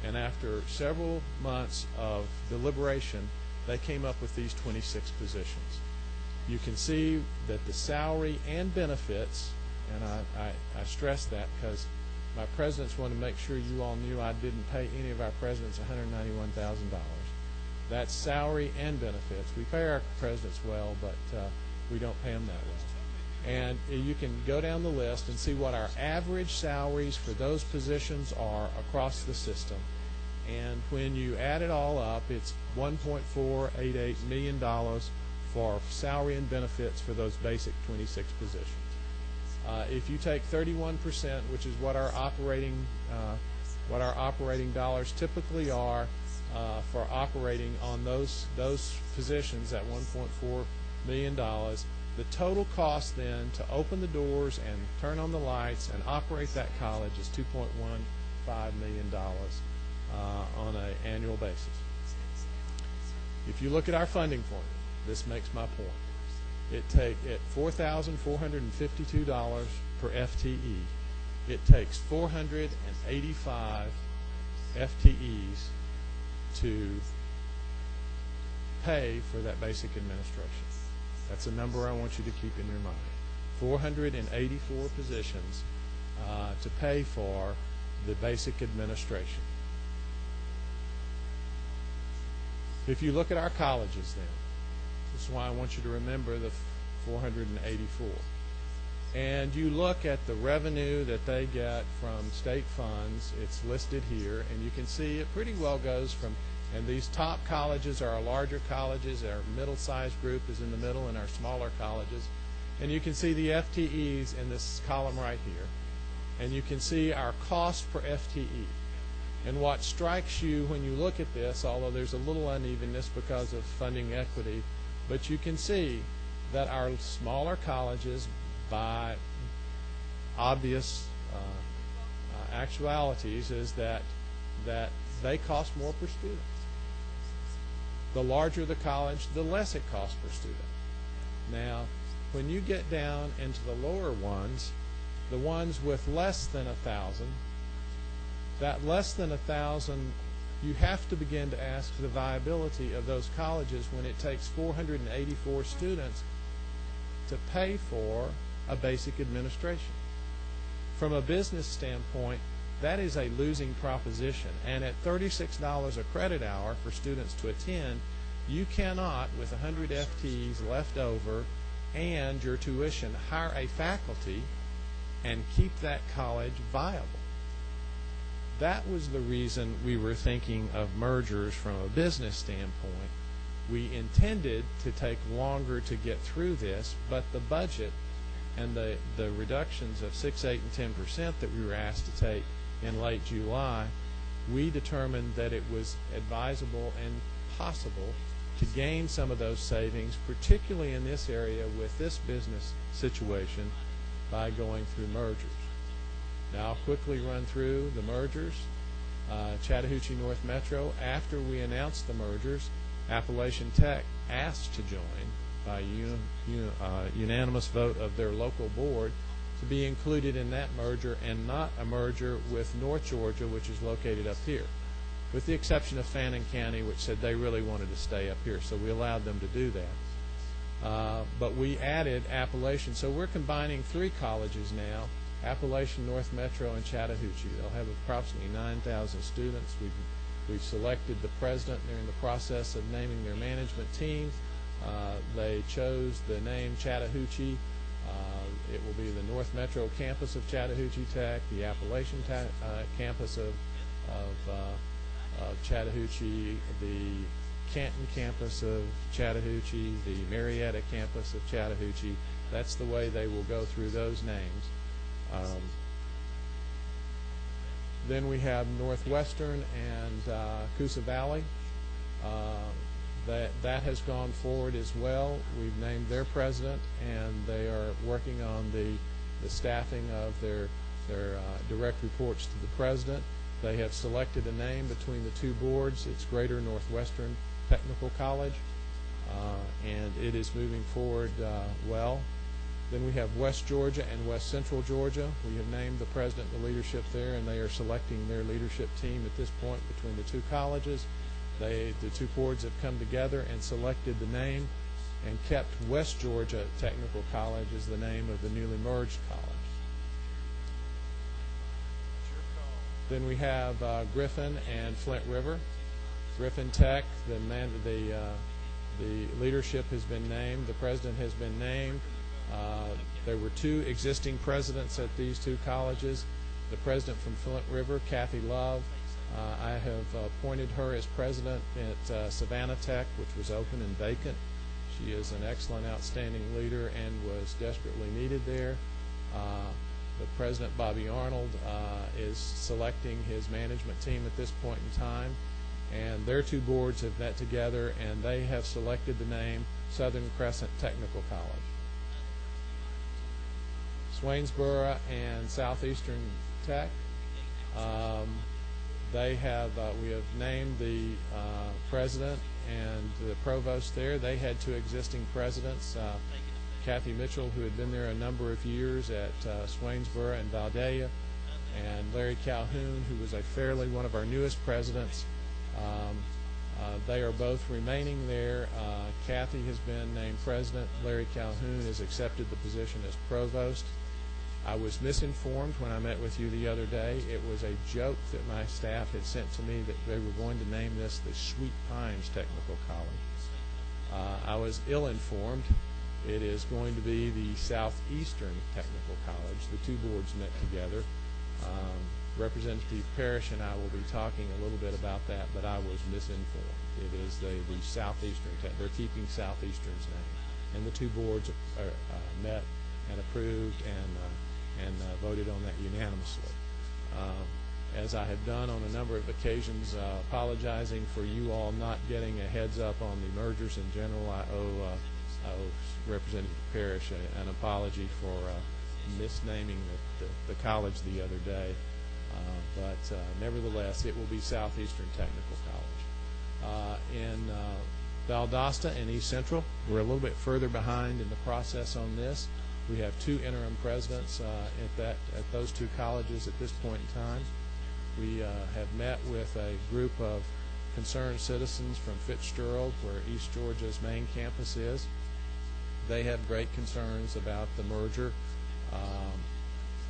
And after several months of deliberation, they came up with these 26 positions. You can see that the salary and benefits, and I stress that because my presidents wanted to make sure you all knew I didn't pay any of our presidents $191,000. That's salary and benefits. We pay our presidents well, but we don't pay them that well. And you can go down the list and see what our average salaries for those positions are across the system. And when you add it all up, it's $1.488 million for salary and benefits for those basic 26 positions. If you take 31%, which is what our operating dollars typically are for operating on those positions at $1.4 million, the total cost then to open the doors and turn on the lights and operate that college is $2.15 million on an annual basis. If you look at our funding formula, this makes my point. It at $4,452 per FTE, it takes 485 FTEs to pay for that basic administration. That's a number I want you to keep in your mind. 484 positions to pay for the basic administration. If you look at our colleges then, this is why I want you to remember the 484. And you look at the revenue that they get from state funds, it's listed here, and you can see it pretty well goes from, and these top colleges are our larger colleges, our middle-sized group is in the middle, and our smaller colleges. And you can see the FTEs in this column right here. And you can see our cost per FTE. And what strikes you when you look at this, although there's a little unevenness because of funding equity, but you can see that our smaller colleges, by obvious actualities, is that they cost more per student. The larger the college, the less it costs per student. Now, when you get down into the lower ones, the ones with less than 1,000, that less than 1,000, you have to begin to ask the viability of those colleges when it takes 484 students to pay for a basic administration. From a business standpoint, that is a losing proposition. And at $36 a credit hour for students to attend, you cannot, with 100 FTEs left over and your tuition, hire a faculty and keep that college viable. That was the reason we were thinking of mergers from a business standpoint. We intended to take longer to get through this, but the budget and the reductions of 6, 8, and 10% that we were asked to take in late July, we determined that it was advisable and possible to gain some of those savings, particularly in this area with this business situation, by going through mergers. Now I'll quickly run through the mergers. Chattahoochee North Metro, after we announced the mergers, Appalachian Tech asked to join by unanimous vote of their local board to be included in that merger and not a merger with North Georgia, which is located up here, with the exception of Fannin County, which said they really wanted to stay up here, so we allowed them to do that. But we added Appalachian, so we're combining 3 colleges now, Appalachian, North Metro, and Chattahoochee. They'll have approximately 9,000 students. We've We've selected the president. They're in the process of naming their management team. They chose the name Chattahoochee. It will be the North Metro campus of Chattahoochee Tech, the Appalachian campus of Chattahoochee, the Canton campus of Chattahoochee, the Marietta campus of Chattahoochee. That's the way they will go through those names. Then we have Northwestern and Coosa Valley. That has gone forward as well. We've named their president, and they are working on the staffing of their direct reports to the president. They have selected a name between the two boards. It's Greater Northwestern Technical College, and it is moving forward well. Then we have West Georgia and West Central Georgia. We have named the president and the leadership there, and they are selecting their leadership team at this point between the two colleges. The two boards have come together and selected the name and kept West Georgia Technical College as the name of the newly merged college. Then we have Griffin and Flint River. Griffin Tech, the leadership has been named, the president has been named. There were two existing presidents at these two colleges. The president from Flint River, Kathy Love, I have appointed her as president at Savannah Tech, which was open and vacant. She is an excellent, outstanding leader and was desperately needed there. The president, Bobby Arnold, is selecting his management team at this point in time, and their two boards have met together, and they have selected the name Southern Crescent Technical College. Swainsboro and Southeastern Tech, we have named the president and the provost there. They had two existing presidents, Kathy Mitchell, who had been there a number of years at Swainsboro and Vidalia, and Larry Calhoun, who was one of our newest presidents. They are both remaining there. Kathy has been named president. Larry Calhoun has accepted the position as provost. I was misinformed when I met with you the other day. It was a joke that my staff had sent to me that they were going to name this the Sweet Pines Technical College. I was ill-informed. It is going to be the Southeastern Technical College. The two boards met together. Representative Parrish and I will be talking a little bit about that, but I was misinformed. It is the Southeastern Tech. They're keeping Southeastern's name. And the two boards met and approved and voted on that unanimously. As I have done on a number of occasions, apologizing for you all not getting a heads up on the mergers in general, I owe Representative Parrish an apology for misnaming the college the other day. But nevertheless, it will be Southeastern Technical College. In Valdosta and East Central, we're a little bit further behind in the process on this. We have two interim presidents at those two colleges at this point in time. We have met with a group of concerned citizens from Fitzgerald, where East Georgia's main campus is. They have great concerns about the merger.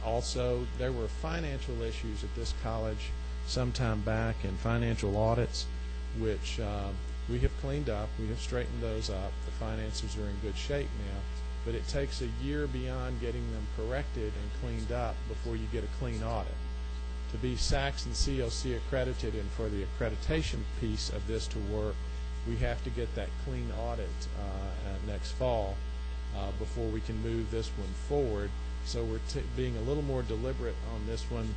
Also, there were financial issues at this college some time back, and financial audits, which we have cleaned up. We have straightened those up. The finances are in good shape now. But it takes a year beyond getting them corrected and cleaned up before you get a clean audit. To be SACS and COC accredited and for the accreditation piece of this to work, we have to get that clean audit next fall before we can move this one forward. So we're being a little more deliberate on this one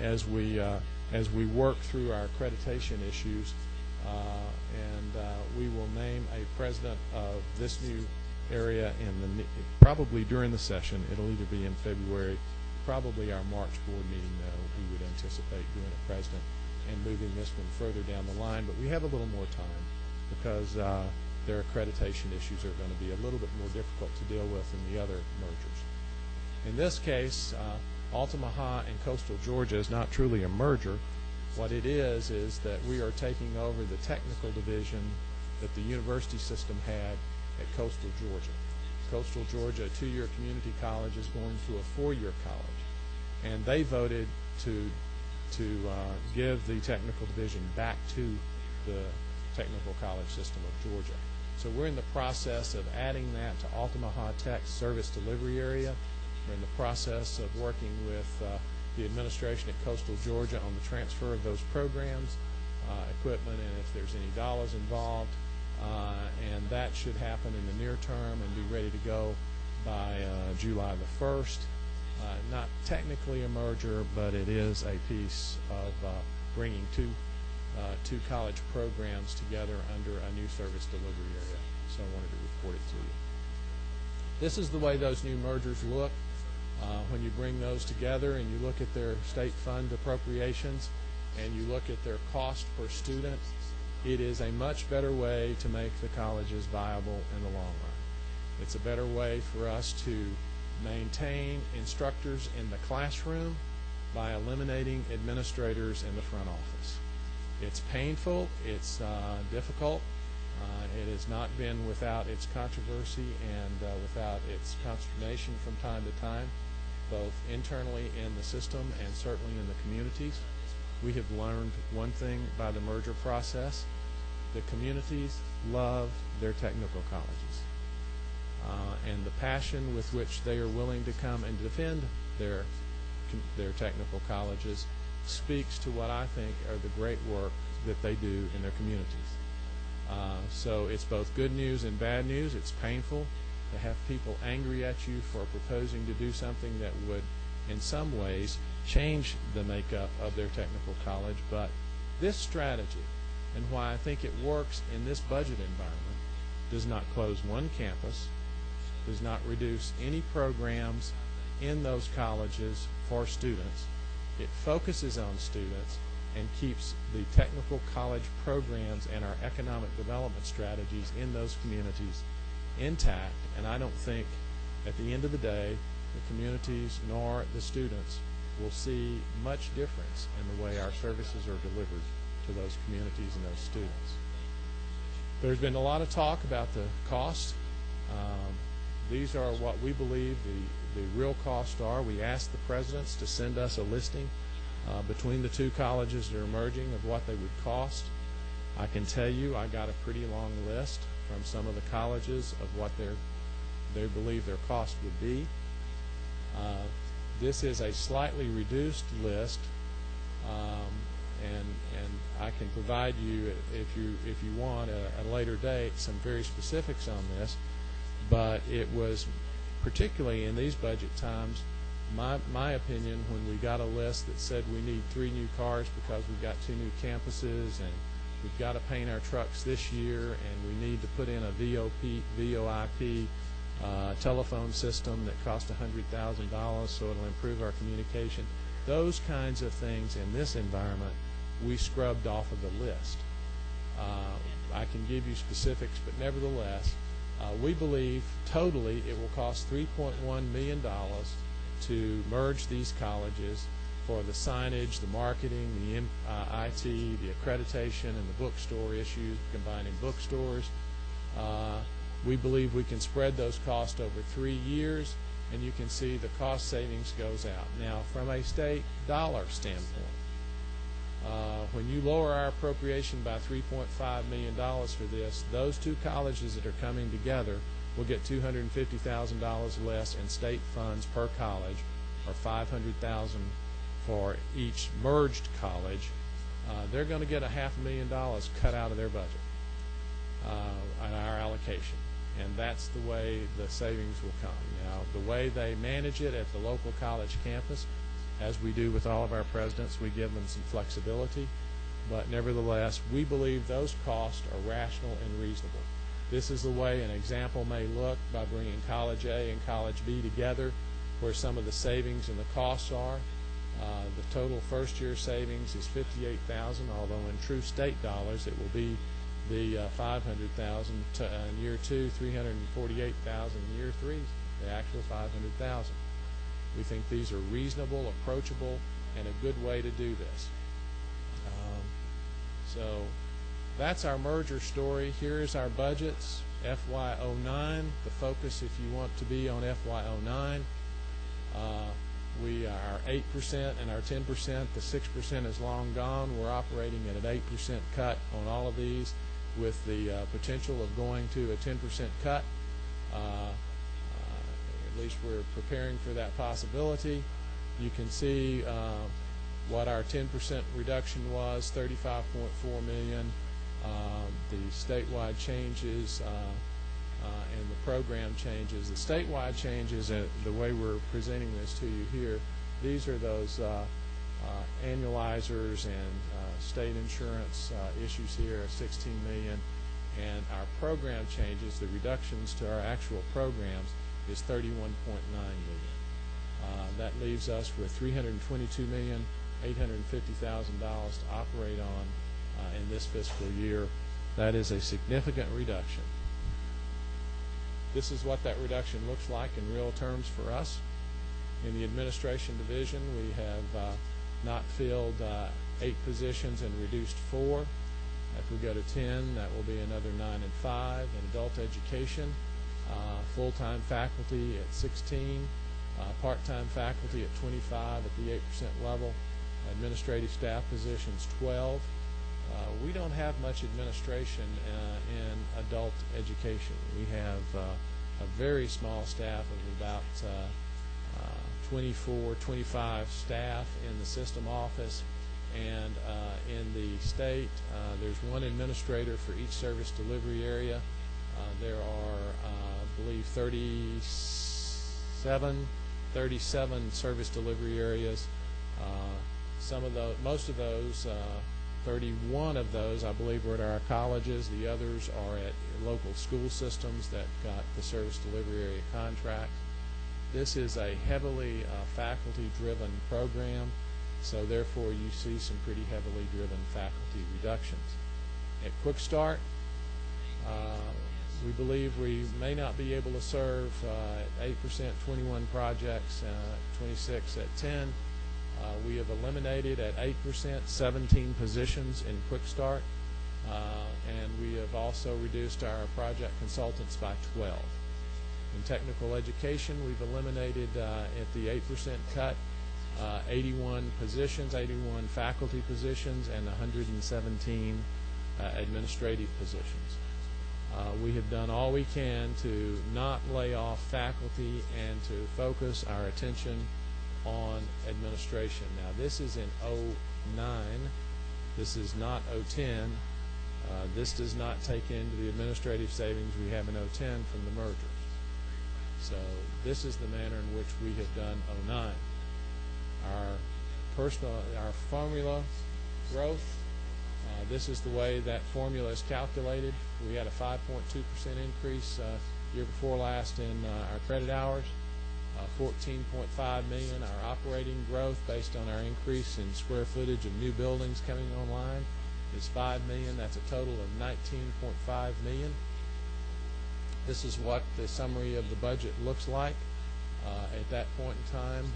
as we work through our accreditation issues, and we will name a president of this new area probably during the session. It'll either be in February, probably our March board meeting, though. We would anticipate doing a president and moving this one further down the line, but we have a little more time because their accreditation issues are going to be a little bit more difficult to deal with than the other mergers. In this case, Altamaha and Coastal Georgia is not truly a merger. What it is that we are taking over the technical division that the university system had at Coastal Georgia. Coastal Georgia, a two-year community college, is going to a four-year college. And they voted to to give the technical division back to the Technical College System of Georgia. So we're in the process of adding that to Altamaha Tech's service delivery area. We're in the process of working with the administration at Coastal Georgia on the transfer of those programs, equipment, and if there's any dollars involved. And that should happen in the near term and be ready to go by July the 1st. Not technically a merger, but it is a piece of bringing two college programs together under a new service delivery area. So I wanted to report it to you. This is the way those new mergers look. When you bring those together and you look at their state fund appropriations and you look at their cost per student, it is a much better way to make the colleges viable in the long run. It's a better way for us to maintain instructors in the classroom by eliminating administrators in the front office. It's painful, it's difficult, it has not been without its controversy and without its consternation from time to time, both internally in the system and certainly in the communities. We have learned one thing by the merger process: the communities love their technical colleges. And the passion with which they are willing to come and defend their technical colleges speaks to what I think are the great work that they do in their communities. So it's both good news and bad news. It's painful to have people angry at you for proposing to do something that would in some ways change the makeup of their technical college, but this strategy, and why I think it works in this budget environment, does not close one campus, does not reduce any programs in those colleges for students. It focuses on students and keeps the technical college programs and our economic development strategies in those communities intact. And I don't think at the end of the day the communities nor the students will see much difference in the way our services are delivered to those communities and those students. There's been a lot of talk about the cost. These are what we believe the real costs are. We asked the presidents to send us a listing between the two colleges that are merging of what they would cost. I can tell you I got a pretty long list from some of the colleges of what they believe their cost would be. This is a slightly reduced list, and I can provide you, if you want, at a later date, some very specifics on this. But it was, particularly in these budget times, my opinion, when we got a list that said we need 3 new cars because we've got 2 new campuses and we've got to paint our trucks this year and we need to put in a VoIP telephone system that costs $100,000 so it'll improve our communication. Those kinds of things in this environment we scrubbed off of the list. I can give you specifics, but nevertheless, we believe totally it will cost $3.1 million to merge these colleges for the signage, the marketing, the IT, the accreditation, and the bookstore issues, combining bookstores. We believe we can spread those costs over 3 years, and you can see the cost savings goes out. Now, from a state dollar standpoint, when you lower our appropriation by $3.5 million for this, those 2 colleges that are coming together will get $250,000 less in state funds per college, or $500,000 for each merged college. They're going to get $500,000 cut out of their budget on our allocation, and that's the way the savings will come. Now, the way they manage it at the local college campus, as we do with all of our presidents, we give them some flexibility, but nevertheless, we believe those costs are rational and reasonable. This is the way an example may look by bringing College A and College B together, where some of the savings and the costs are. The total first-year savings is $58,000, although in true state dollars it will be the $500,000 in year 2, $348,000 in year 3, the actual $500,000. We think these are reasonable, approachable, and a good way to do this. So that's our merger story. Here's our budgets, FY09. The focus, if you want to be on FY09. We are 8% and our 10%. The 6% is long gone. We're operating at an 8% cut on all of these, with the potential of going to a 10% cut. At least we're preparing for that possibility. You can see what our 10% reduction was, $35.4 million. The statewide changes and the program changes. The statewide changes, the way we're presenting this to you here, these are those annualizers and state insurance issues here of $16 million. And our program changes, the reductions to our actual programs, is $31.9 million. That leaves us with $322,850,000 to operate on in this fiscal year. That is a significant reduction. This is what that reduction looks like in real terms for us. In the administration division, we have not filled 8 positions and reduced 4. If we go to 10, that will be another 9 and 5. In adult education, full-time faculty at 16, part-time faculty at 25 at the 8% level, administrative staff positions 12. We don't have much administration in adult education. We have a very small staff of about 24, 25 staff in the system office, and in the state there's 1 administrator for each service delivery area. There are I believe 37 service delivery areas. Most of those 31 of those, I believe, are at our colleges. The others are at local school systems that got the service delivery area contract. This is a heavily faculty-driven program, so therefore you see some pretty heavily driven faculty reductions. At Quick Start, we believe we may not be able to serve at 8%, 21 projects, 26 at 10. We have eliminated at 8% 17 positions in Quick Start, and we have also reduced our project consultants by 12. In technical education, we've eliminated at the 8% cut 81 positions, 81 faculty positions, and 117 administrative positions. We have done all we can to not lay off faculty and to focus our attention on administration. Now, this is in 09. This is not 010. This does not take into the administrative savings we have in 010 from the mergers. So this is the manner in which we have done 09. Our formula growth, this is the way that formula is calculated. We had a 5.2% increase year before last in our credit hours. 14.5 million. Our operating growth, based on our increase in square footage of new buildings coming online, is 5 million. That's a total of 19.5 million. This is what the summary of the budget looks like at that point in time.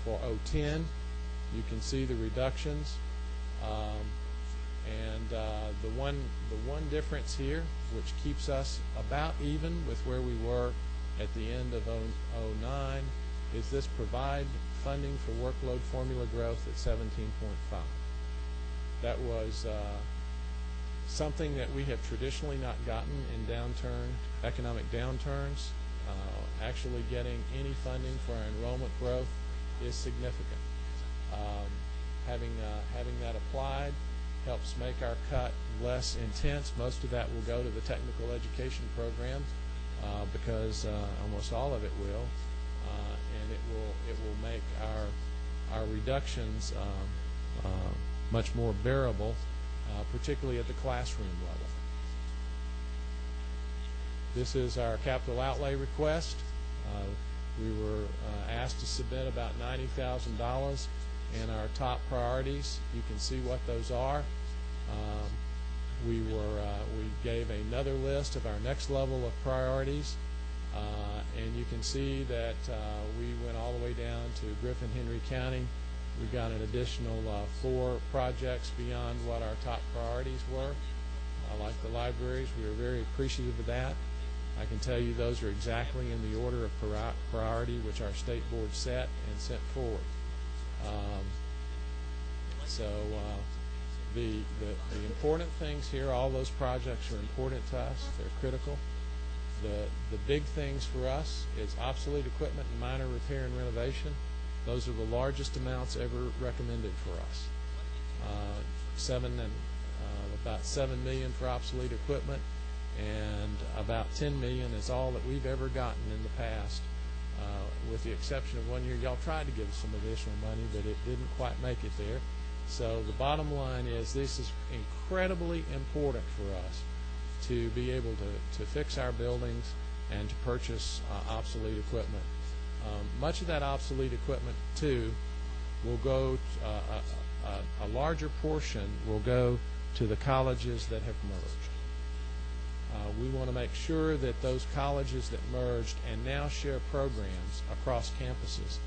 For 010, you can see the reductions, and the one difference here, which keeps us about even with where we were at the end of 09, is this provide funding for workload formula growth at 17.5. That was something that we have traditionally not gotten in economic downturns. Actually getting any funding for our enrollment growth is significant. Having that applied helps make our cut less intense. Most of that will go to the technical education program, because almost all of it will, and it will make our reductions much more bearable, particularly at the classroom level. This is our capital outlay request. We were asked to submit about $90,000 in our top priorities. You can see what those are. We gave another list of our next level of priorities, and you can see that we went all the way down to Griffin-Henry County. We got an additional 4 projects beyond what our top priorities were. Like the libraries, we were very appreciative of that. I can tell you those are exactly in the order of priority which our state board set and sent forward. The important things here, all those projects are important to us. They're critical. The big things for us is obsolete equipment and minor repair and renovation. Those are the largest amounts ever recommended for us. About $7 million for obsolete equipment, and about $10 million is all that we've ever gotten in the past, with the exception of one year y'all tried to give us some additional money, but it didn't quite make it there. So the bottom line is this is incredibly important for us to be able to fix our buildings and to purchase obsolete equipment. Much of that obsolete equipment, too, will go, a larger portion will go to the colleges that have merged. We want to make sure that those colleges that merged and now share programs across campuses,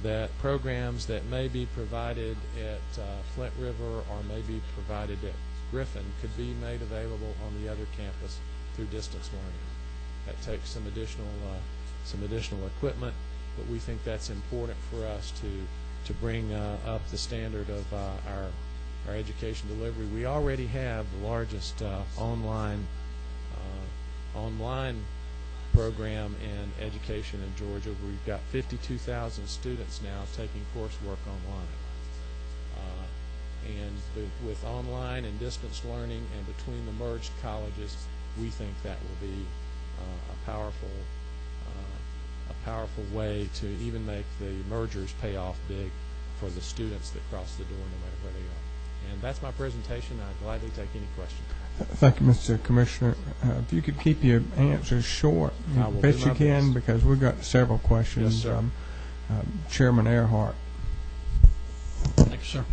that programs that may be provided at Flint River or may be provided at Griffin could be made available on the other campus through distance learning. That takes some additional equipment, but we think that's important for us to bring up the standard of our education delivery. We already have the largest online program in education in Georgia. We've got 52,000 students now taking coursework online. And with online and distance learning and between the merged colleges, we think that will be a powerful way to even make the mergers pay off big for the students that cross the door no matter where they are. And that's my presentation. I'd gladly take any questions. Thank you, Mr. Commissioner. If you could keep your answers short, best you can, because we've got several questions. Yes, sir. Chairman Earhart. Thank you, sir.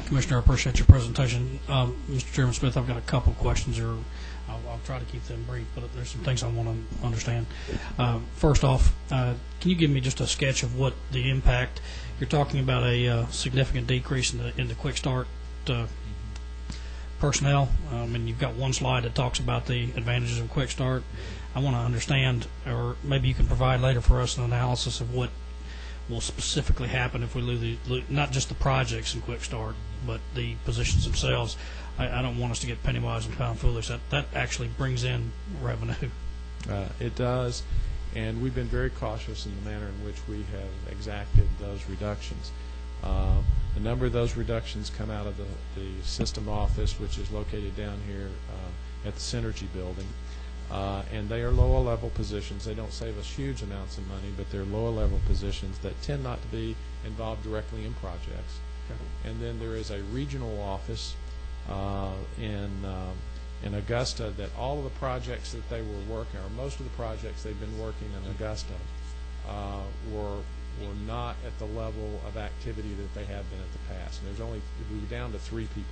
Commissioner, I appreciate your presentation. Mr. Chairman Smith, I've got a couple questions here. I'll try to keep them brief, but there's some things I want to understand. First off, can you give me just a sketch of what the impact? You're talking about a significant decrease in the Quick Start personnel, and you've got one slide that talks about the advantages of Quick Start. I want to understand, or maybe you can provide later for us an analysis of what will specifically happen if we lose not just the projects in Quick Start, but the positions themselves. I don't want us to get penny wise and pound foolish. That actually brings in revenue. It does, and we've been very cautious in the manner in which we have exacted those reductions. A number of those reductions come out of the system office, which is located down here at the Synergy building, and they are lower level positions. They don't save us huge amounts of money, but they're lower level positions that tend not to be involved directly in projects. Okay. And then there is a regional office in Augusta that all of the projects that they were working, or most of the projects they've been working in Augusta, were not at the level of activity that they have been at the past. And we were down to 3 people.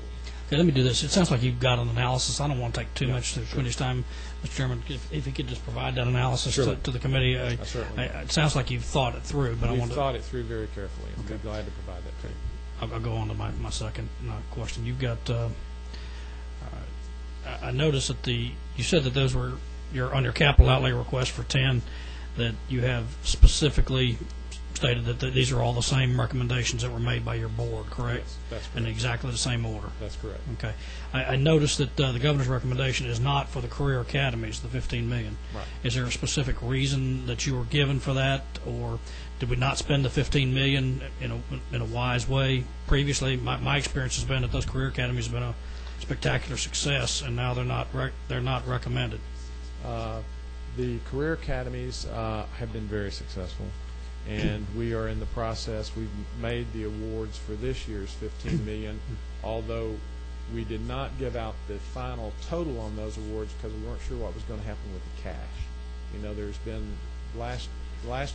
Okay, let me do this. It sounds like you've got an analysis. I don't want to take too much of the committee's time, Mr. Chairman. If you could just provide that analysis to the committee. It sounds like you've thought it through, but We've thought it through very carefully, and okay. we're glad to provide that to you. I'll go on to my second question. You've got. I noticed that you said that those were on your capital outlay request for 10, that you have specifically stated that these are all the same recommendations that were made by your board, correct? Yes, that's correct. In exactly the same order. That's correct. Okay. I noticed that the governor's recommendation is not for the career academies, the $15 million. Right. Is there a specific reason that you were given for that, or did we not spend the $15 million in a wise way previously? My experience has been that those career academies have been a spectacular success, and now they're not recommended. The career academies have been very successful, and we are in the process. We've made the awards for this year's $15 million, although we did not give out the final total on those awards because we weren't sure what was going to happen with the cash. You know, there's been last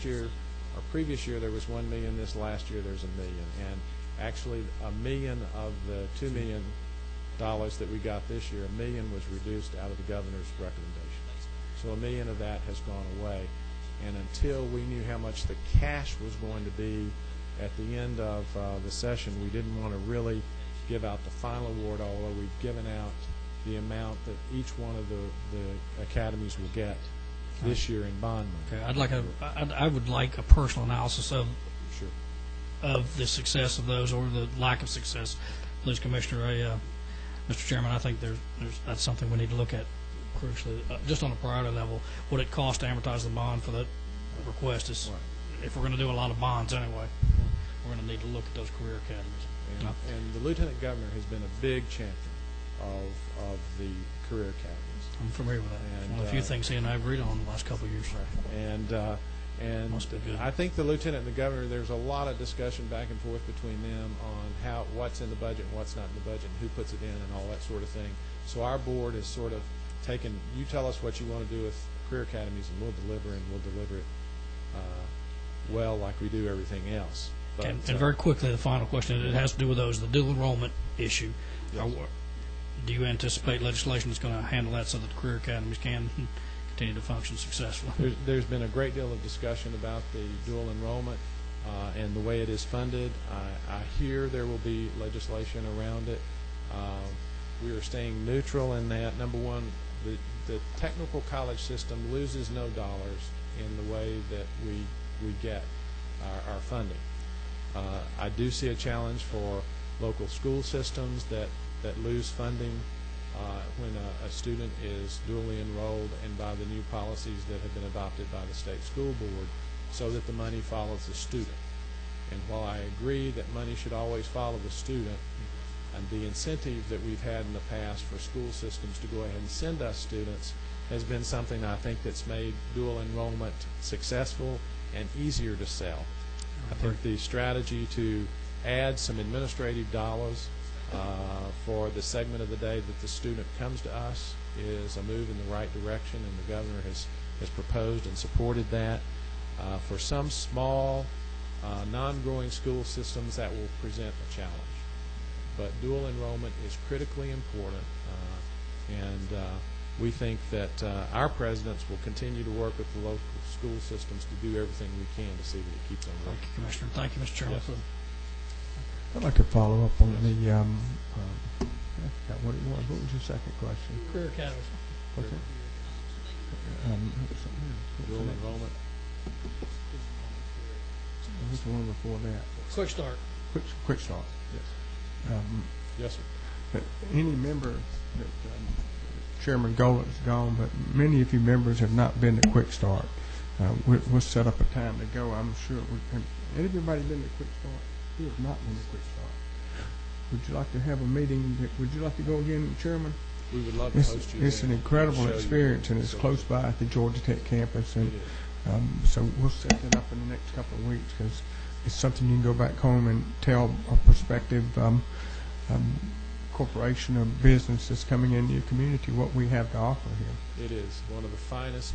year or previous year there was $1 million. This last year there's $1 million, and actually $1 million of the $2 million that we got this year, $1 million was reduced out of the governor's recommendation. So $1 million of that has gone away, and until we knew how much the cash was going to be at the end of the session, we didn't want to really give out the final award, although we've given out the amount that each one of the academies will get this year in bond money. Okay, I would like a personal analysis of Sure. of the success of those or the lack of success. Please, Commissioner, Mr. Chairman, I think that's something we need to look at crucially, just on a priority level. What it costs to amortize the bond for that request is, if we're going to do a lot of bonds anyway, we're going to need to look at those career academies. And the Lieutenant Governor has been a big champion of the career academies. I'm familiar with that. And, one of the few things he and I have agreed on in the last couple of years. And Must be good. I think the Lieutenant and the Governor, there's a lot of discussion back and forth between them on what's in the budget and what's not in the budget and who puts it in and all that sort of thing. So our board has sort of taken, you tell us what you want to do with career academies and we'll deliver it well, like we do everything else. But, And very quickly, the final question, it has to do with the dual enrollment issue. Yes. Do you anticipate legislation that's going to handle that so that the career academies can continue to function successfully? There's been a great deal of discussion about the dual enrollment and the way it is funded. I hear there will be legislation around it. We are staying neutral in that. Number one, the technical college system loses no dollars in the way that we get our funding. I do see a challenge for local school systems that lose funding when a student is dually enrolled and by the new policies that have been adopted by the state school board, so that the money follows the student. And while I agree that money should always follow the student, and the incentive that we've had in the past for school systems to go ahead and send us students has been something I think that's made dual enrollment successful and easier to sell. I think the strategy to add some administrative dollars for the segment of the day that the student comes to us is a move in the right direction, and the governor has proposed and supported that. For some small, non-growing school systems, that will present a challenge. But dual enrollment is critically important, and we think that our presidents will continue to work with the local school systems to do everything we can to see that it keeps on working. Thank you, Commissioner. Thank you, Mr. Chairman. Yes. I'd like to follow up on the, I forgot what it was. What was your second question? Career academies. What's it? Dual enrollment. What's the one before that? Quick start. Quick start. Yes. Yes, sir. Any member that Chairman Golan is gone, but many of you members have not been to Quick Start. We'll set up a time to go. I'm sure. Anybody been to Quick Start? Who has not been to Quick Start? Would you like to have a meeting? Would you like to go again, Chairman? We would love to host you. It's an incredible experience, and it's close by at the Georgia Tech campus, and so we'll set that up in the next couple of weeks because it's something you can go back home and tell a prospective corporation or business that's coming into your community what we have to offer here. It is one of the finest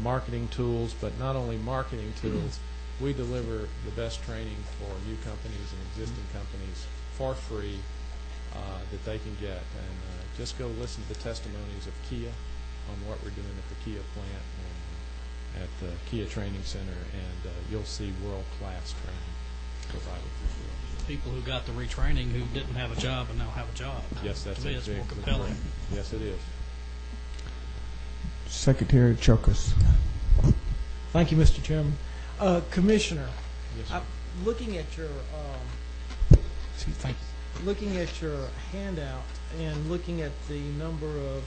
marketing tools, but not only marketing tools, we deliver the best training for new companies and existing companies for free that they can get. And just go listen to the testimonies of Kia on what we're doing at the Kia plant and at the Kia Training Center, and you'll see world-class training provided for you. People who got the retraining who didn't have a job and now have a job. Yes, that's to me, it's more exactly compelling. correct. Yes, it is. Secretary Chokas. Thank you, Mr. Chairman. Commissioner, Yes, sir. looking at your Thank you. looking at your handout and looking at the number of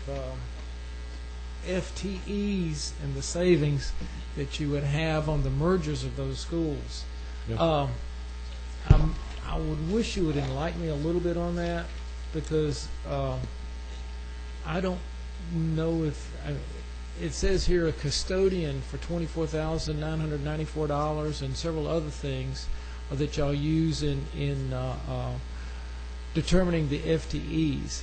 FTEs and the savings that you would have on the mergers of those schools, Yes. I would wish you would enlighten me a little bit on that, because I don't know if it says here a custodian for $24,994 and several other things that y'all use in determining the FTEs.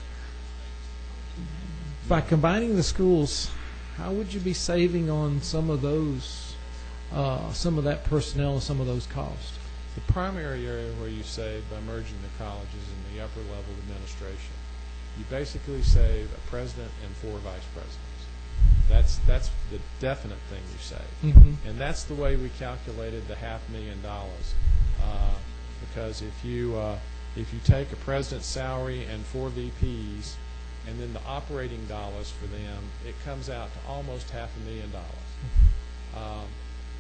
By combining the schools, how would you be saving on some of those, some of that personnel and some of those costs? The primary area where you save by merging the colleges in the upper level administration. You basically save a president and 4 vice presidents. That's the definite thing you save. And that's the way we calculated the $500,000. Because if you take a president's salary and 4 VPs and then the operating dollars for them, it comes out to almost $500,000.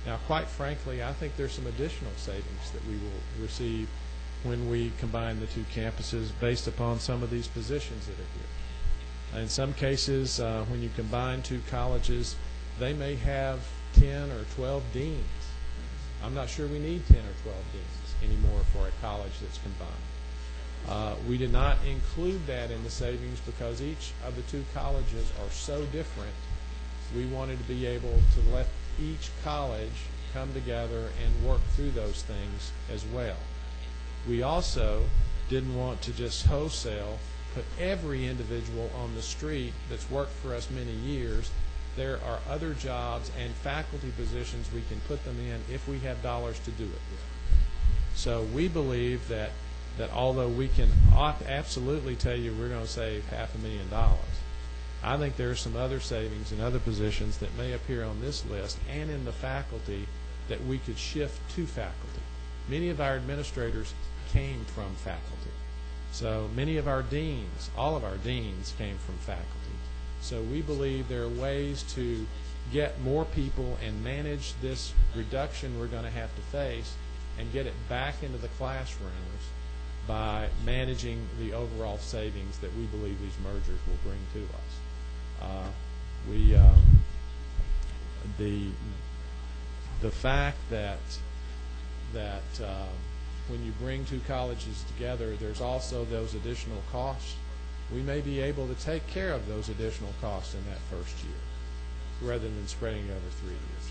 Now, quite frankly, I think there's some additional savings that we will receive when we combine the two campuses based upon some of these positions that are here. In some cases, when you combine two colleges, they may have 10 or 12 deans. I'm not sure we need 10 or 12 deans anymore for a college that's combined. We did not include that in the savings because each of the two colleges are so different. We wanted to be able to let each college come together and work through those things as well. We also didn't want to just wholesale put every individual on the street that's worked for us many years. There are other jobs and faculty positions we can put them in if we have dollars to do it with. So we believe that although we can absolutely tell you we're going to save $500,000, I think there are some other savings in other positions that may appear on this list and in the faculty that we could shift to faculty. Many of our administrators came from faculty. So many of our deans, all of our deans came from faculty. So we believe there are ways to get more people and manage this reduction we're going to have to face and get it back into the classrooms by managing the overall savings that we believe these mergers will bring to us. The fact that when you bring two colleges together, there's also those additional costs. We may be able to take care of those additional costs in that first year rather than spreading it over 3 years.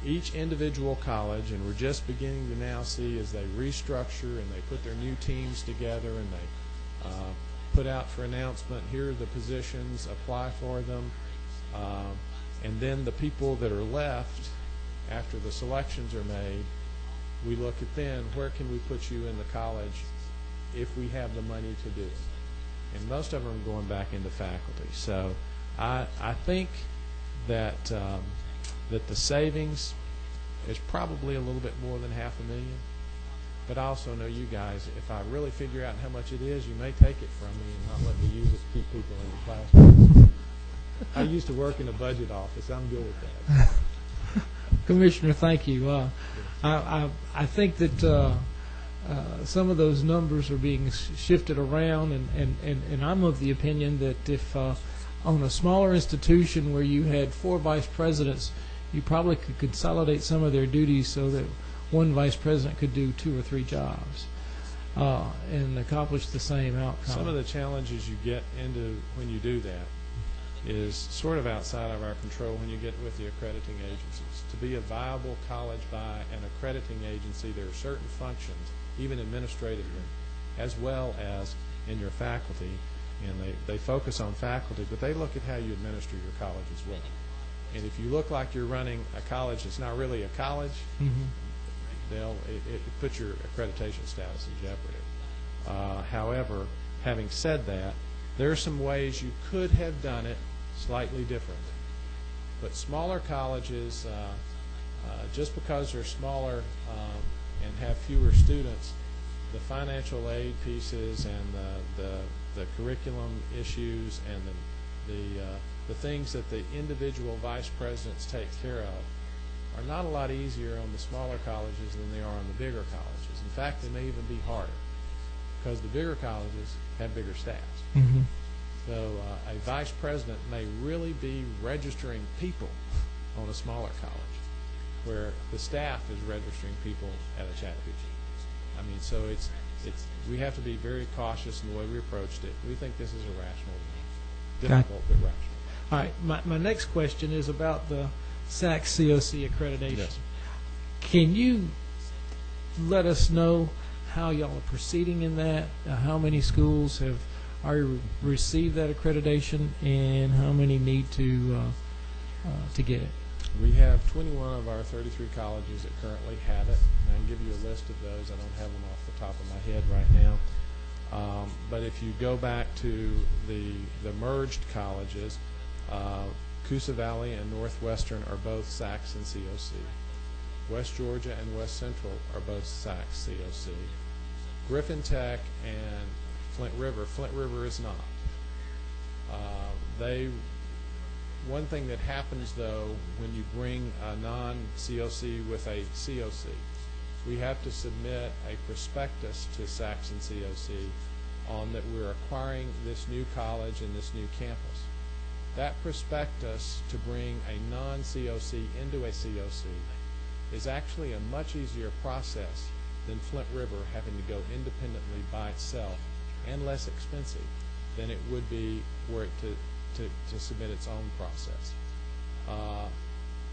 Each individual college, and we're just beginning to now see as they restructure and they put their new teams together and they put out for announcement, here are the positions, apply for them, and then the people that are left after the selections are made, we look at then where can we put you in the college if we have the money to do it. And most of them are going back into faculty. So I think that that the savings is probably a little bit more than $500,000. But I also know you guys, if I really figure out how much it is, you may take it from me and not let me use it to keep people in the classroom. I used to work in a budget office. I'm good with that. Commissioner, thank you. I think that some of those numbers are being shifted around, and I'm of the opinion that if on a smaller institution where you had 4 vice presidents, you probably could consolidate some of their duties so that one vice president could do 2 or 3 jobs and accomplish the same outcome. Some of the challenges you get into when you do that is sort of outside of our control when you get with the accrediting agencies. To be a viable college by an accrediting agency, there are certain functions, even administratively, as well as in your faculty, and they focus on faculty, but they look at how you administer your college as well. And if you look like you're running a college that's not really a college, it puts your accreditation status in jeopardy. However, having said that, there are some ways you could have done it slightly differently. But smaller colleges, just because they're smaller and have fewer students, the financial aid pieces and the curriculum issues and the things that the individual vice presidents take care of are not a lot easier on the smaller colleges than they are on the bigger colleges. In fact, they may even be harder because the bigger colleges have bigger staffs. Mm-hmm. So a vice president may really be registering people on a smaller college where the staff is registering people at a Chattahoochee. I mean, so it's we have to be very cautious in the way we approached it. We think this is a rational, difficult but rational. All right, my next question is about the SACS COC accreditation. Yes. Can you let us know how y'all are proceeding in that? How many schools have already received that accreditation, and how many need to get it? We have 21 of our 33 colleges that currently have it. And I can give you a list of those. I don't have them off the top of my head right now. But if you go back to the merged colleges, Coosa Valley and Northwestern are both SACS and COC. West Georgia and West Central are both SACS COC. Griffin Tech and Flint River is not. One thing that happens, though, when you bring a non-COC with a COC, we have to submit a prospectus to Saxon COC on that we're acquiring this new college and this new campus. That prospectus to bring a non-COC into a COC is actually a much easier process than Flint River having to go independently by itself, and less expensive than it would be were it to submit its own process.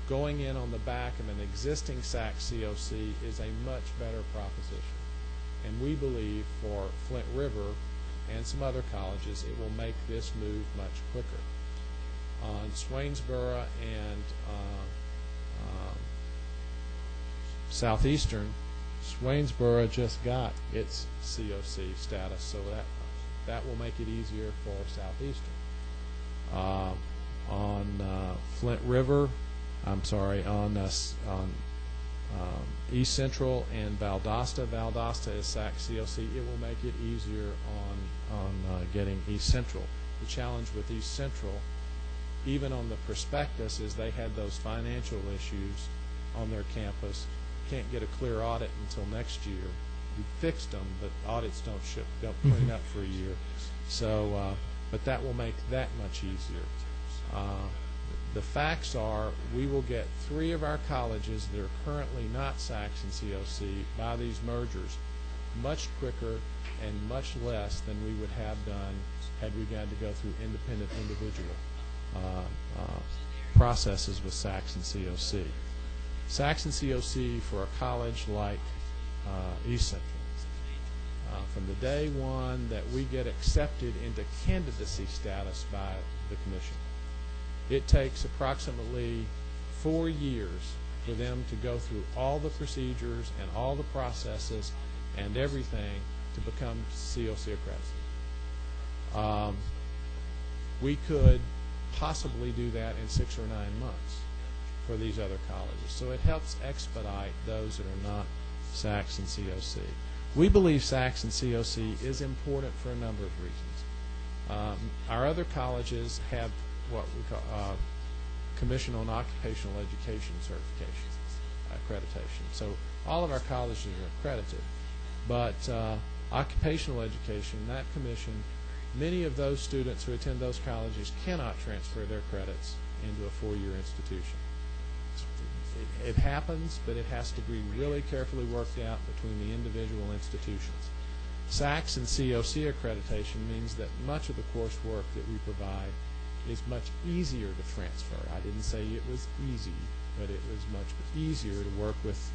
Going in on the back of an existing SAC COC is a much better proposition, and we believe for Flint River and some other colleges it will make this move much quicker. On Swainsboro and Southeastern, Swainsboro just got its COC status, so that will make it easier for Southeastern. On Flint River, on East Central and Valdosta. Valdosta is SAC COC. It will make it easier on getting East Central. The challenge with East Central, even on the prospectus, is they had those financial issues on their campus. Can't get a clear audit until next year. We fixed them, but audits don't clean up for a year. So, but that will make that much easier. The facts are we will get 3 of our colleges that are currently not SACs and COC by these mergers much quicker and much less than we would have done had we had to go through independent individual processes with SACs and COC. SACs and COC for a college like East Central, from the day one that we get accepted into candidacy status by the commission, it takes approximately 4 years for them to go through all the procedures and all the processes and everything to become COC accredited. We could possibly do that in 6 or 9 months for these other colleges. So it helps expedite those that are not SACs and COC. We believe SACs and COC is important for a number of reasons. Our other colleges have what we call Commission on Occupational Education certification, accreditation. So all of our colleges are accredited, but occupational education, that commission, many of those students who attend those colleges cannot transfer their credits into a 4-year institution. It happens, but it has to be really carefully worked out between the individual institutions. SACs and COC accreditation means that much of the coursework that we provide is much easier to transfer. I didn't say it was easy, but it was much easier to work with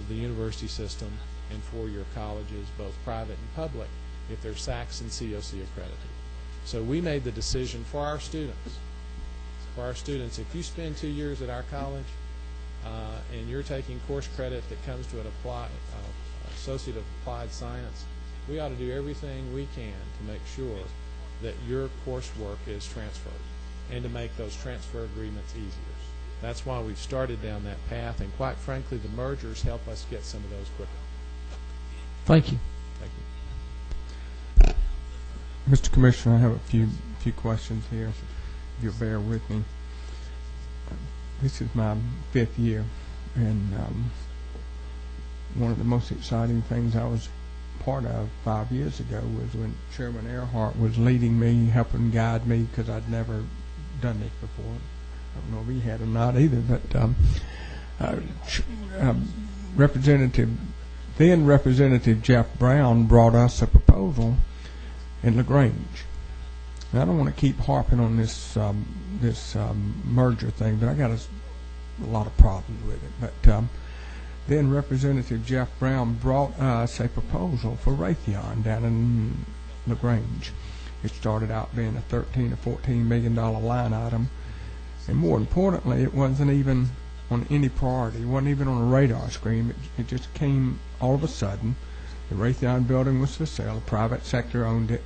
the university system and 4-year colleges, both private and public, if they're SACs and COC accredited. So we made the decision for our students. If you spend 2 years at our college and you're taking course credit that comes to an Associate of Applied Science, we ought to do everything we can to make sure that your coursework is transferred and to make those transfer agreements easier. That's why we've started down that path, and quite frankly, the mergers help us get some of those quicker. Thank you. Thank you. Mr. Commissioner, I have a few questions here, if you'll bear with me. This is my 5th year, and one of the most exciting things I was part of 5 years ago was when Chairman Earhart was leading me, helping guide me, because I'd never done this before. I don't know if he had or not either, but then Representative Jeff Brown brought us a proposal in LaGrange. And I don't want to keep harping on this merger thing, but I got a lot of problems with it. But then Representative Jeff Brown brought us a proposal for Raytheon down in LaGrange. It started out being a $13 or $14 million line item, and more importantly, it wasn't even on any priority. It wasn't even on a radar screen. It just came all of a sudden. The Raytheon building was for sale. The private sector owned it,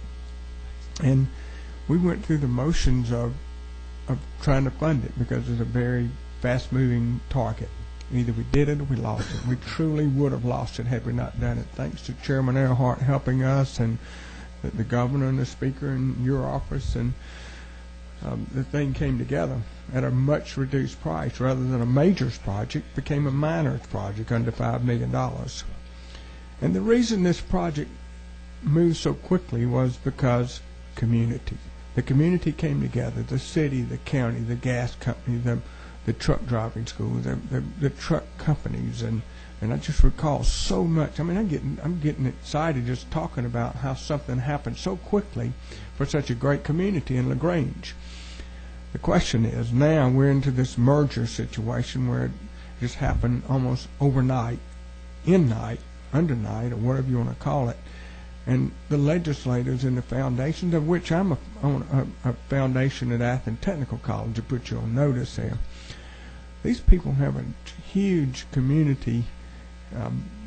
and we went through the motions of trying to fund it because it's a very fast-moving target. Either we did it or we lost it. We truly would have lost it had we not done it. Thanks to Chairman Earhart helping us, and the governor and the speaker in your office, and the thing came together at a much reduced price. Rather than a majors project, became a minors project under $5 million. And the reason this project moved so quickly was because community. The community came together, the city, the county, the gas company, the truck driving school, the truck companies, and I just recall so much. I mean, I'm getting excited just talking about how something happened so quickly for such a great community in LaGrange. The question is, now we're into this merger situation where it just happened almost overnight, under night, or whatever you want to call it. And the legislators and the foundations, of which I'm on a foundation at Athens Technical College, to put you on notice there. These people have a huge community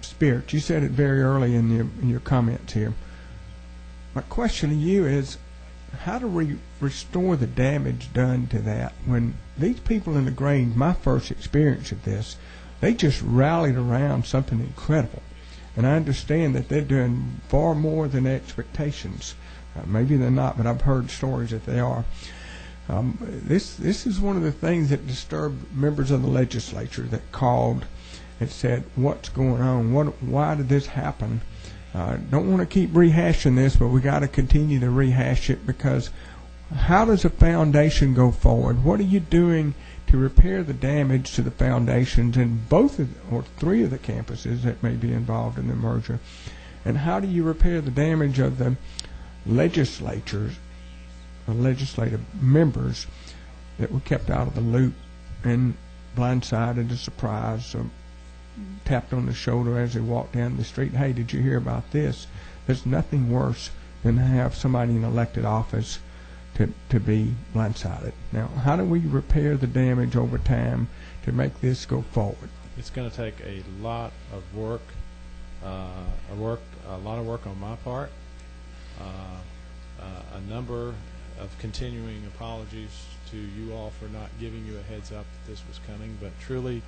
spirit. You said it very early in your comments here. My question to you is, how do we restore the damage done to that when these people in LaGrange, my first experience of this, they just rallied around something incredible. And I understand that they're doing far more than expectations. Maybe they're not, but I've heard stories that they are. This is one of the things that disturbed members of the legislature that called and said, what's going on? Why did this happen? Don't want to keep rehashing this, but we got to continue to rehash it, because how does a foundation go forward? What are you doing to repair the damage to the foundations in both or three of the campuses that may be involved in the merger? And how do you repair the damage of the legislative members that were kept out of the loop and blindsided, surprised, tapped on the shoulder as they walked down the street? Hey, did you hear about this? There's nothing worse than to have somebody in elected office to be blindsided. Now, how do we repair the damage over time to make this go forward? It's going to take a lot of work, a lot of work on my part, a number of continuing apologies to you all for not giving you a heads up that this was coming, but truly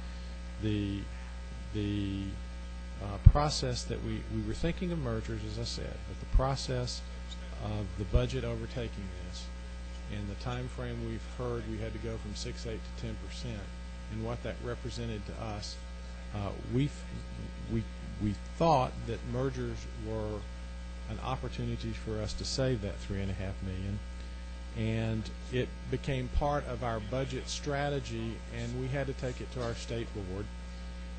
the process that we were thinking of mergers, as I said, but the process of the budget overtaking this and the time frame we've heard we had to go from 6, 8 to 10%, and what that represented to us, we thought that mergers were an opportunity for us to save that $3.5 million, and it became part of our budget strategy, and we had to take it to our state board.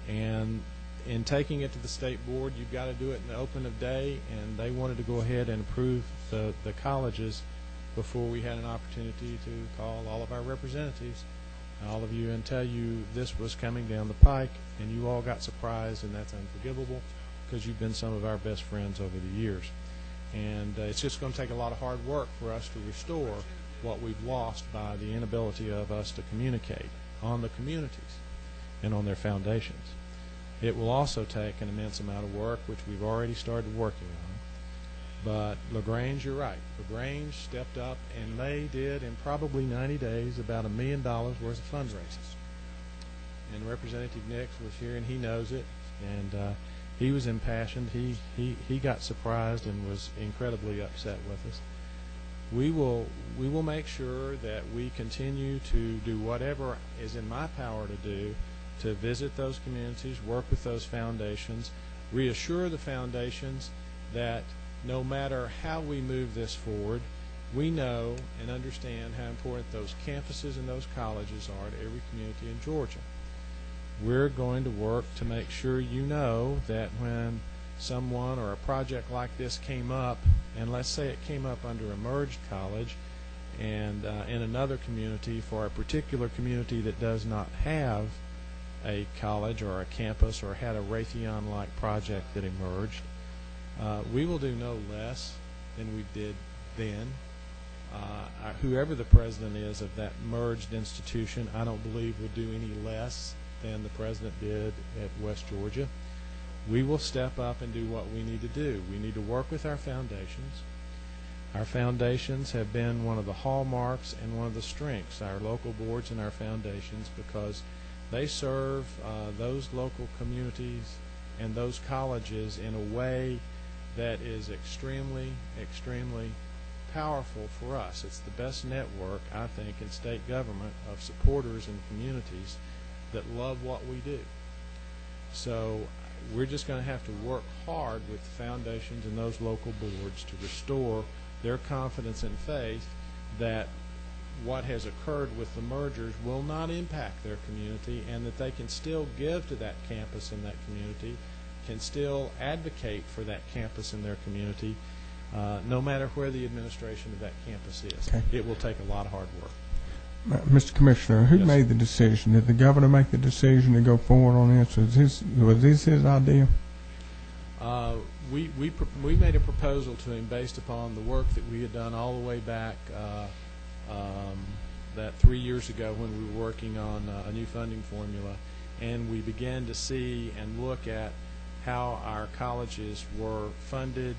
And in taking it to the state board, you've got to do it in the open of day, and they wanted to go ahead and approve the colleges before we had an opportunity to call all of our representatives, all of you, and tell you this was coming down the pike, and you all got surprised, and that's unforgivable because you've been some of our best friends over the years. And it's just going to take a lot of hard work for us to restore what we've lost by the inability of us to communicate on the communities and on their foundations. It will also take an immense amount of work, which we've already started working on. But LaGrange, you're right. LaGrange stepped up, and they did in probably 90 days about $1 million worth of fundraising. And Representative Nix was here, and he knows it, and he was impassioned. He got surprised and was incredibly upset with us. We will make sure that we continue to do whatever is in my power to do to visit those communities, work with those foundations, reassure the foundations that no matter how we move this forward, we know and understand how important those campuses and those colleges are to every community in Georgia. We're going to work to make sure you know that when someone or a project like this came up, and let's say it came up under a merged college and in another community for a particular community that does not have a college or a campus or had a Raytheon-like project that emerged, we will do no less than we did then. Whoever the president is of that merged institution, I don't believe will do any less than the president did at West Georgia. We will step up and do what we need to do. We need to work with our foundations. Our foundations have been one of the hallmarks and one of the strengths, our local boards and our foundations, because they serve those local communities and those colleges in a way that is extremely, extremely powerful for us. It's the best network, I think, in state government of supporters and communities that love what we do. So we're just going to have to work hard with the foundations and those local boards to restore their confidence and faith that what has occurred with the mergers will not impact their community, and that they can still give to that campus in that community, can still advocate for that campus in their community, no matter where the administration of that campus is. Okay. It will take a lot of hard work. Mr. Commissioner, who Yes. made the decision? Did the governor make the decision to go forward on this? Was this his idea? We made a proposal to him based upon the work that we had done all the way back that 3 years ago when we were working on a new funding formula, and we began to see and look at how our colleges were funded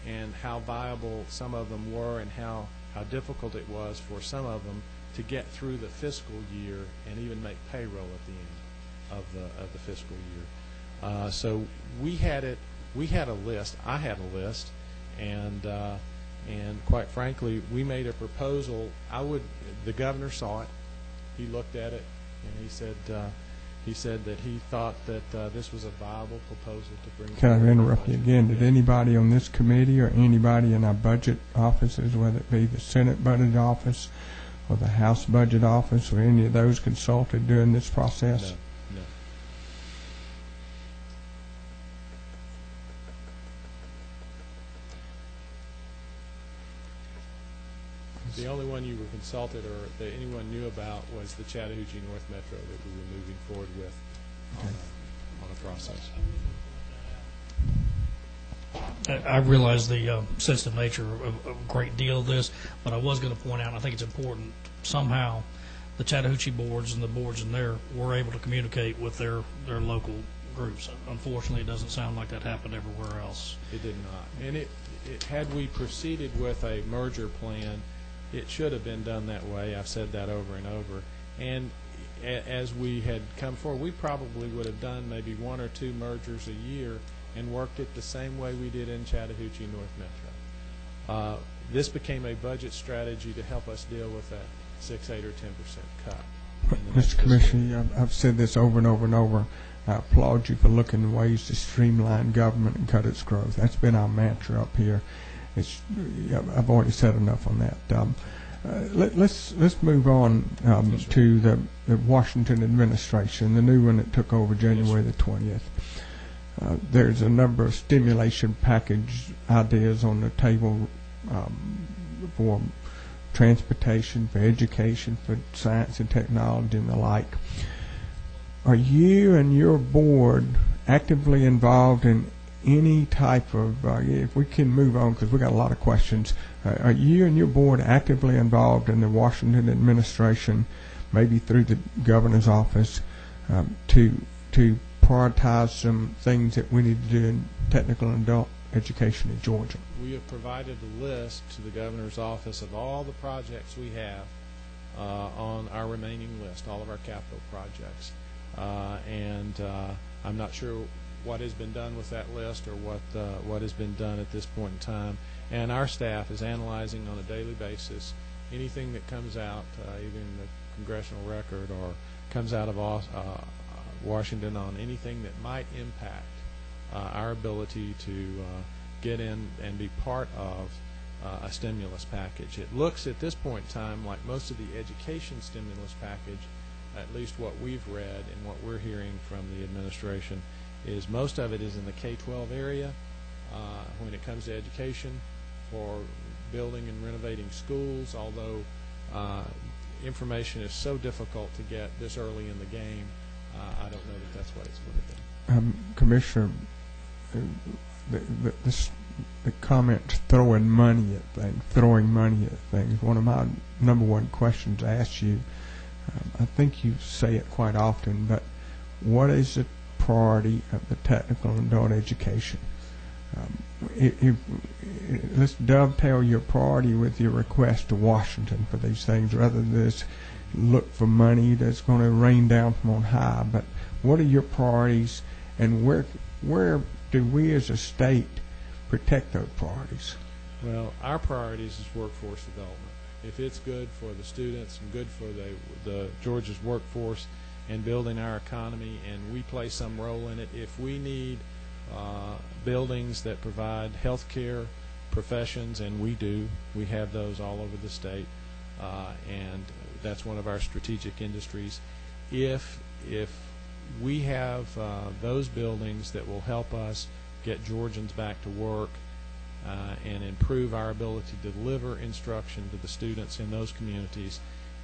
and how viable some of them were, and how difficult it was for some of them to get through the fiscal year and even make payroll at the end of the fiscal year. So we had a list. I had a list, and quite frankly, we made a proposal. The governor saw it. He looked at it, and he said that he thought that this was a viable proposal to bring. Can I forward. interrupt you again? Did anybody on this committee or anybody in our budget offices, whether it be the Senate budget office or the House budget office, or any of those consulted during this process? No. The only one you were consulted or that anyone knew about was the Chattahoochee North Metro that we were moving forward with on a process. I realize the sensitive nature of a great deal of this, but I was going to point out, I think it's important, somehow the Chattahoochee boards and the boards in there were able to communicate with their local groups. Unfortunately, it doesn't sound like that happened everywhere else. It did not. And had we proceeded with a merger plan, it should have been done that way. I've said that over and over. And as we had come forward, we probably would have done maybe 1 or 2 mergers a year and worked it the same way we did in Chattahoochee North Metro. This became a budget strategy to help us deal with that 6, 8, or 10% cut. Mr. Commissioner, I've said this over and over and over. I applaud you for looking at ways to streamline government and cut its growth. That's been our mantra up here. I've already said enough on that. Let's move on to the Washington administration, the new one that took over January the 20th. There's a number of stimulation package ideas on the table for transportation, for education, for science and technology, and the like. Are you and your board actively involved in any type of, if we can move on because we've got a lot of questions, are you and your board actively involved in the Washington administration, maybe through the governor's office, to prioritize some things that we need to do in technical and adult education in Georgia? We have provided a list to the governor's office of all the projects we have on our remaining list, all of our capital projects. And I'm not sure what has been done with that list or what has been done at this point in time. And our staff is analyzing on a daily basis anything that comes out, either in the congressional record or comes out of Washington, on anything that might impact our ability to get in and be part of a stimulus package. It looks at this point in time like most of the education stimulus package, at least what we've read and what we're hearing from the administration, is most of it is in the K-12 area when it comes to education for building and renovating schools, although information is so difficult to get this early in the game. I don't know that that's what it's going to be. Commissioner, the comment throwing money at things, one of my number one questions I ask you, I think you say it quite often, but what is the priority of the technical and adult education? Let's dovetail your priority with your request to Washington for these things, rather than just look for money that's going to rain down from on high. But what are your priorities, and where do we as a state protect those priorities? Well, our priorities is workforce development. If it's good for the students and good for the Georgia's workforce and building our economy, and we play some role in it, if we need buildings that provide health care professions, and we do, we have those all over the state, and that's one of our strategic industries. If we have those buildings that will help us get Georgians back to work and improve our ability to deliver instruction to the students in those communities,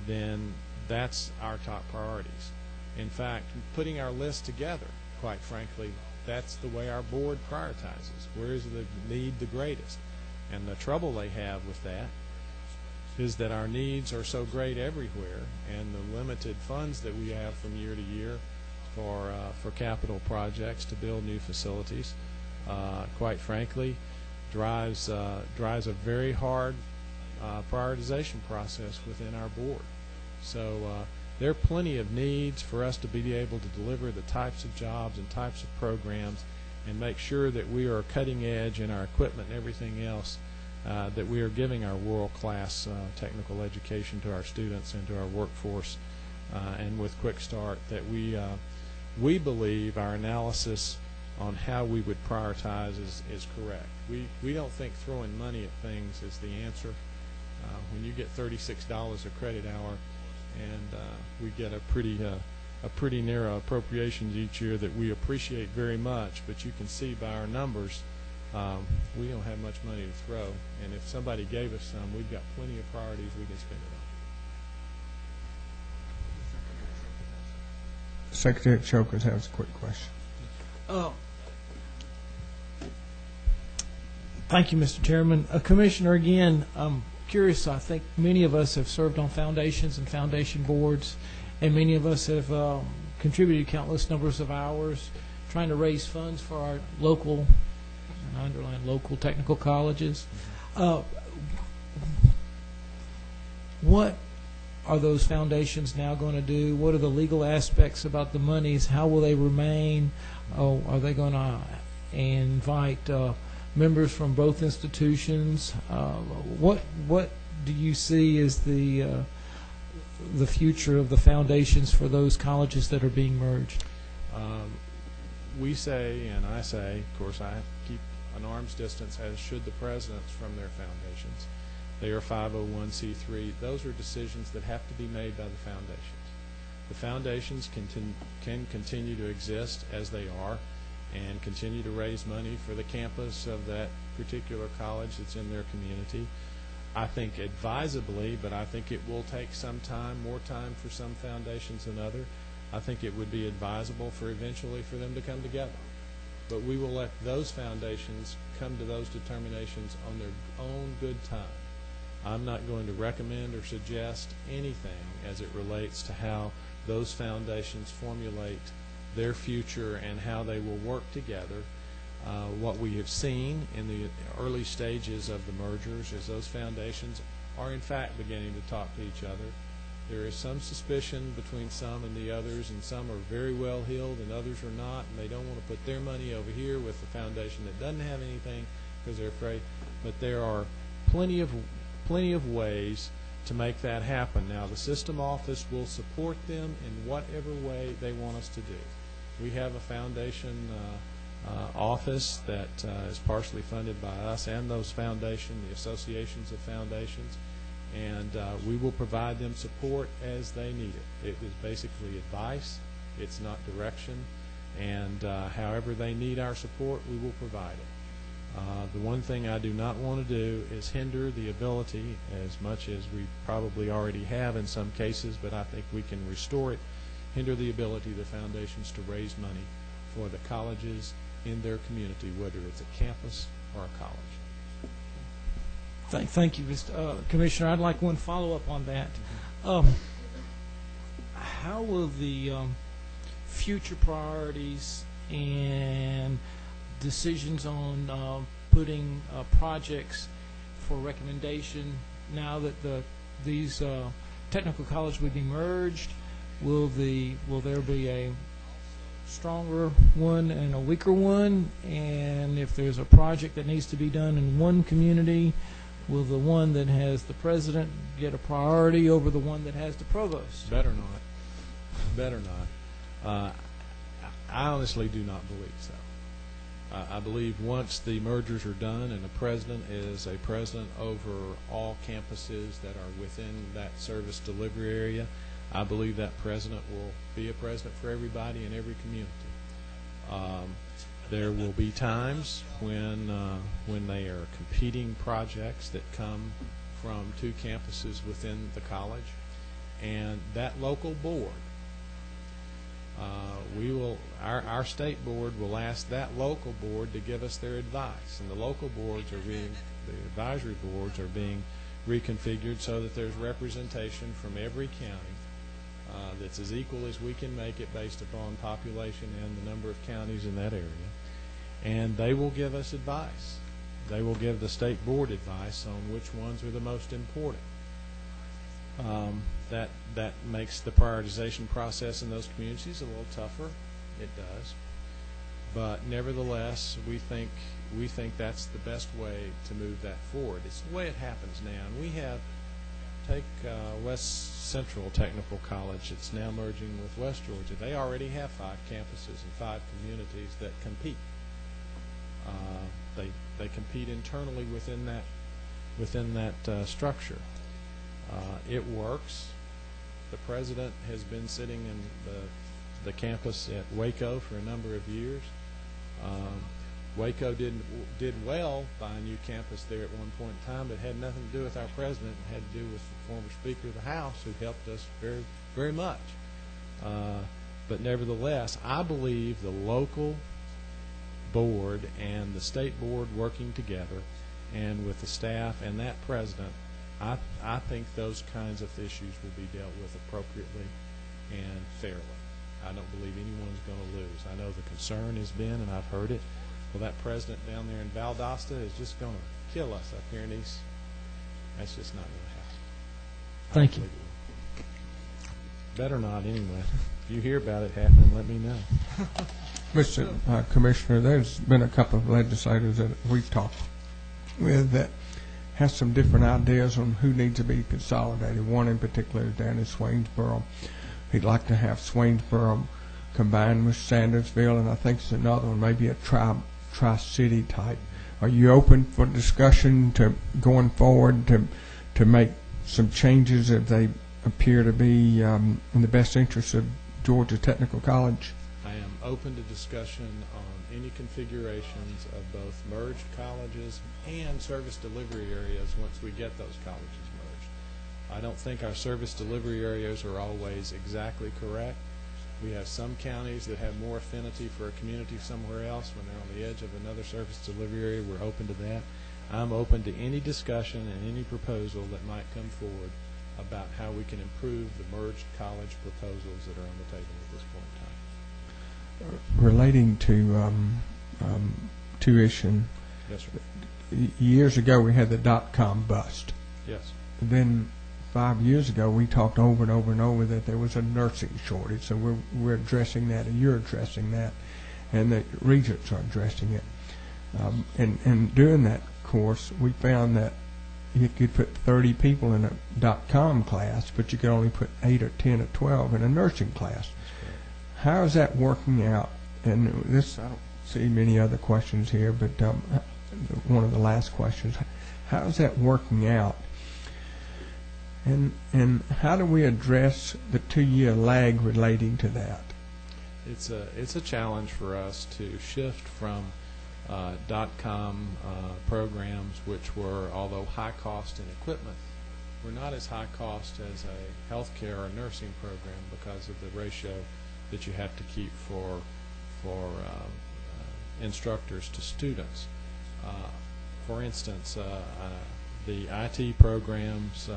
then that's our top priorities. In fact, putting our list together, quite frankly, that's the way our board prioritizes. Where is the need the greatest? And the trouble they have with that is that our needs are so great everywhere, and the limited funds that we have from year to year for capital projects to build new facilities, quite frankly, drives a very hard prioritization process within our board. So there are plenty of needs for us to be able to deliver the types of jobs and types of programs and make sure that we are cutting edge in our equipment and everything else, that we are giving our world-class technical education to our students and to our workforce, and with Quick Start, that we believe our analysis on how we would prioritize is correct. We don't think throwing money at things is the answer. When you get $36 a credit hour, and we get a pretty narrow appropriations each year that we appreciate very much, but you can see by our numbers we don't have much money to throw, and if somebody gave us some, we've got plenty of priorities we can spend it on. Secretary Chokers has a quick question. Thank you, Mr. Chairman. Commissioner, again, I'm curious. I think many of us have served on foundations and foundation boards, and many of us have contributed countless numbers of hours trying to raise funds for our local, and I underline local, technical colleges. What are those foundations now going to do? What are the legal aspects about the monies? How will they remain? Are they going to invite members from both institutions? What do you see as the future of the foundations for those colleges that are being merged? We say, and I say, of course, I have to keep an arm's distance, as should the presidents, from their foundations. They are 501c3. Those are decisions that have to be made by the foundations. The foundations can continue to exist as they are and continue to raise money for the campus of that particular college that's in their community. I think advisably, but I think it will take some time, more time for some foundations than others. I think it would be advisable for eventually for them to come together. But we will let those foundations come to those determinations on their own good time. I'm not going to recommend or suggest anything as it relates to how those foundations formulate their future and how they will work together. What we have seen in the early stages of the mergers is those foundations are in fact beginning to talk to each other. There is some suspicion between some and the others, and some are very well heeled and others are not, and they don't want to put their money over here with the foundation that doesn't have anything because they're afraid. But there are plenty of ways to make that happen. Now, the system office will support them in whatever way they want us to do. We have a foundation office that is partially funded by us and those foundations, the associations of foundations, and we will provide them support as they need it. It is basically advice. It's not direction, and however they need our support, we will provide it. The one thing I do not want to do is hinder the ability, as much as we probably already have in some cases, but I think we can restore it, hinder the ability of the foundations to raise money for the colleges in their community, whether it's a campus or a college. Thank you, Mr. Commissioner. I'd like one follow-up on that. How will the future priorities and decisions on putting projects for recommendation, now that these technical colleges will be merged, will there be a stronger one and a weaker one? And if there's a project that needs to be done in one community, will the one that has the president get a priority over the one that has the provost? Better not. Better not. I honestly do not believe so. I believe once the mergers are done and the president is a president over all campuses that are within that service delivery area, I believe that president will be a president for everybody in every community. There will be times when they are competing projects that come from two campuses within the college, and that local board, our state board will ask that local board to give us their advice, and the local boards are the advisory boards are being reconfigured so that there's representation from every county that's as equal as we can make it based upon population and the number of counties in that area, and they will give us advice. They will give the state board advice on which ones are the most important. That makes the prioritization process in those communities a little tougher. It does, but nevertheless, we think that's the best way to move that forward. It's the way it happens now. And we have West Central Technical College. It's now merging with West Georgia. They already have 5 campuses and 5 communities that compete. They compete internally within that structure. It works. The president has been sitting in the campus at Waco for a number of years. Waco did well by a new campus there at one point in time, but had nothing to do with our president. It had to do with the former Speaker of the House, who helped us very, very much. But nevertheless, I believe the local board and the state board working together, and with the staff and that president, I think those kinds of issues will be dealt with appropriately and fairly. I don't believe anyone's going to lose. I know the concern has been, and I've heard it, well, that president down there in Valdosta is just going to kill us up here in East. That's just not going to happen. Thank you. Better not, anyway. If you hear about it happening, let me know. Mr. Commissioner, there's been a couple of legislators that we've talked with that has some different ideas on who needs to be consolidated. One in particular is down in Swainsboro. He'd like to have Swainsboro combined with Sandersville, and I think it's another one, maybe a tri-city type. Are you open for discussion to going forward to make some changes if they appear to be in the best interest of Georgia Technical College? I am open to discussion on any configurations of both merged colleges and service delivery areas once we get those colleges merged. I don't think our service delivery areas are always exactly correct. We have some counties that have more affinity for a community somewhere else when they're on the edge of another service delivery area. We're open to that. I'm open to any discussion and any proposal that might come forward about how we can improve the merged college proposals that are on the table at this point in time. Relating to tuition, Yes, sir. Years ago we had the .com bust. Yes. Then 5 years ago we talked over and over and over that there was a nursing shortage, so we're addressing that, and you're addressing that, and the regents are addressing it. And during that course, we found that you could put 30 people in a .com class, but you could only put 8 or 10 or 12 in a nursing class. How is that working out? And this, I don't see many other questions here, but one of the last questions, how is that working out? And how do we address the 2-year lag relating to that? It's a challenge for us to shift from .com programs, which were, although high cost in equipment, were not as high cost as a healthcare or nursing program because of the ratio that you have to keep for instructors to students. For instance, the IT programs,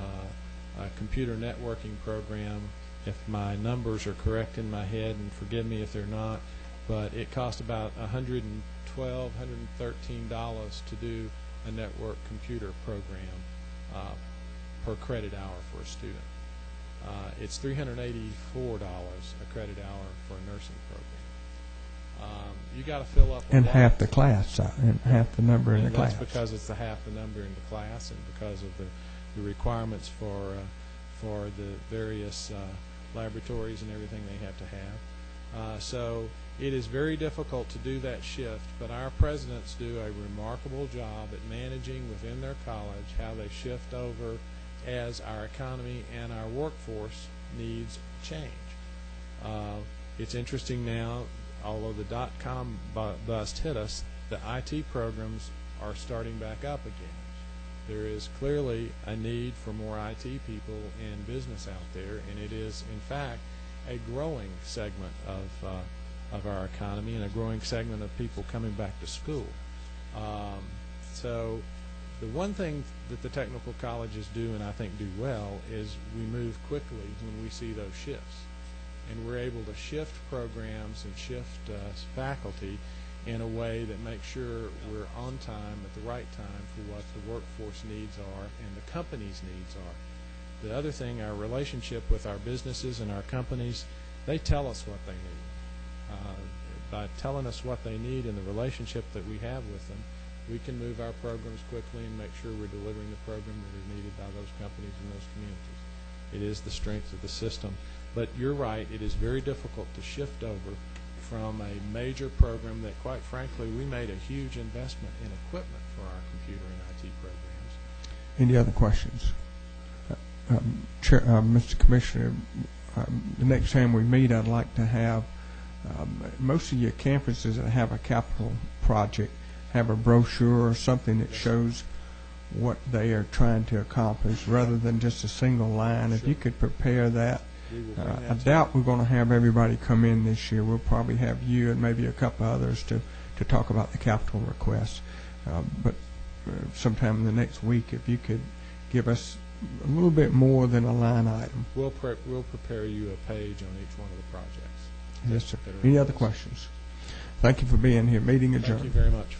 computer networking program, if my numbers are correct in my head, and forgive me if they're not, but it cost about $112, $113 to do a network computer program per credit hour for a student. It's $384 a credit hour for a nursing program. You got to fill up. And half the class, and half the number in the class. That's because it's the half the number in the class, and because of the requirements for the various laboratories and everything they have to have. So it is very difficult to do that shift, but our presidents do a remarkable job at managing within their college how they shift over as our economy and our workforce needs change. It's interesting now, although the dot-com bust hit us, the IT programs are starting back up again. There is clearly a need for more IT people and business out there, and it is, in fact, a growing segment of our economy and a growing segment of people coming back to school. So the one thing that the technical colleges do, and I think do well, is we move quickly when we see those shifts. And we're able to shift programs and shift faculty in a way that makes sure we're on time at the right time for what the workforce needs are and the company's needs are. The other thing, our relationship with our businesses and our companies, they tell us what they need. By telling us what they need and the relationship that we have with them, we can move our programs quickly and make sure we're delivering the program that is needed by those companies and those communities. It is the strength of the system. But you're right, it is very difficult to shift over from a major program that, quite frankly, we made a huge investment in equipment for our computer and IT programs. Any other questions? Mr. Commissioner, the next time we meet, I'd like to have most of your campuses that have a capital project have a brochure or something that shows what they are trying to accomplish rather than just a single line. If you could prepare that. I doubt we're going to have everybody come in this year. We'll probably have you and maybe a couple others to talk about the capital requests. But sometime in the next week, if you could give us a little bit more than a line item. We'll prepare you a page on each one of the projects. Yes, sir. Any other questions? Thank you for being here. Meeting adjourned. Thank you very much.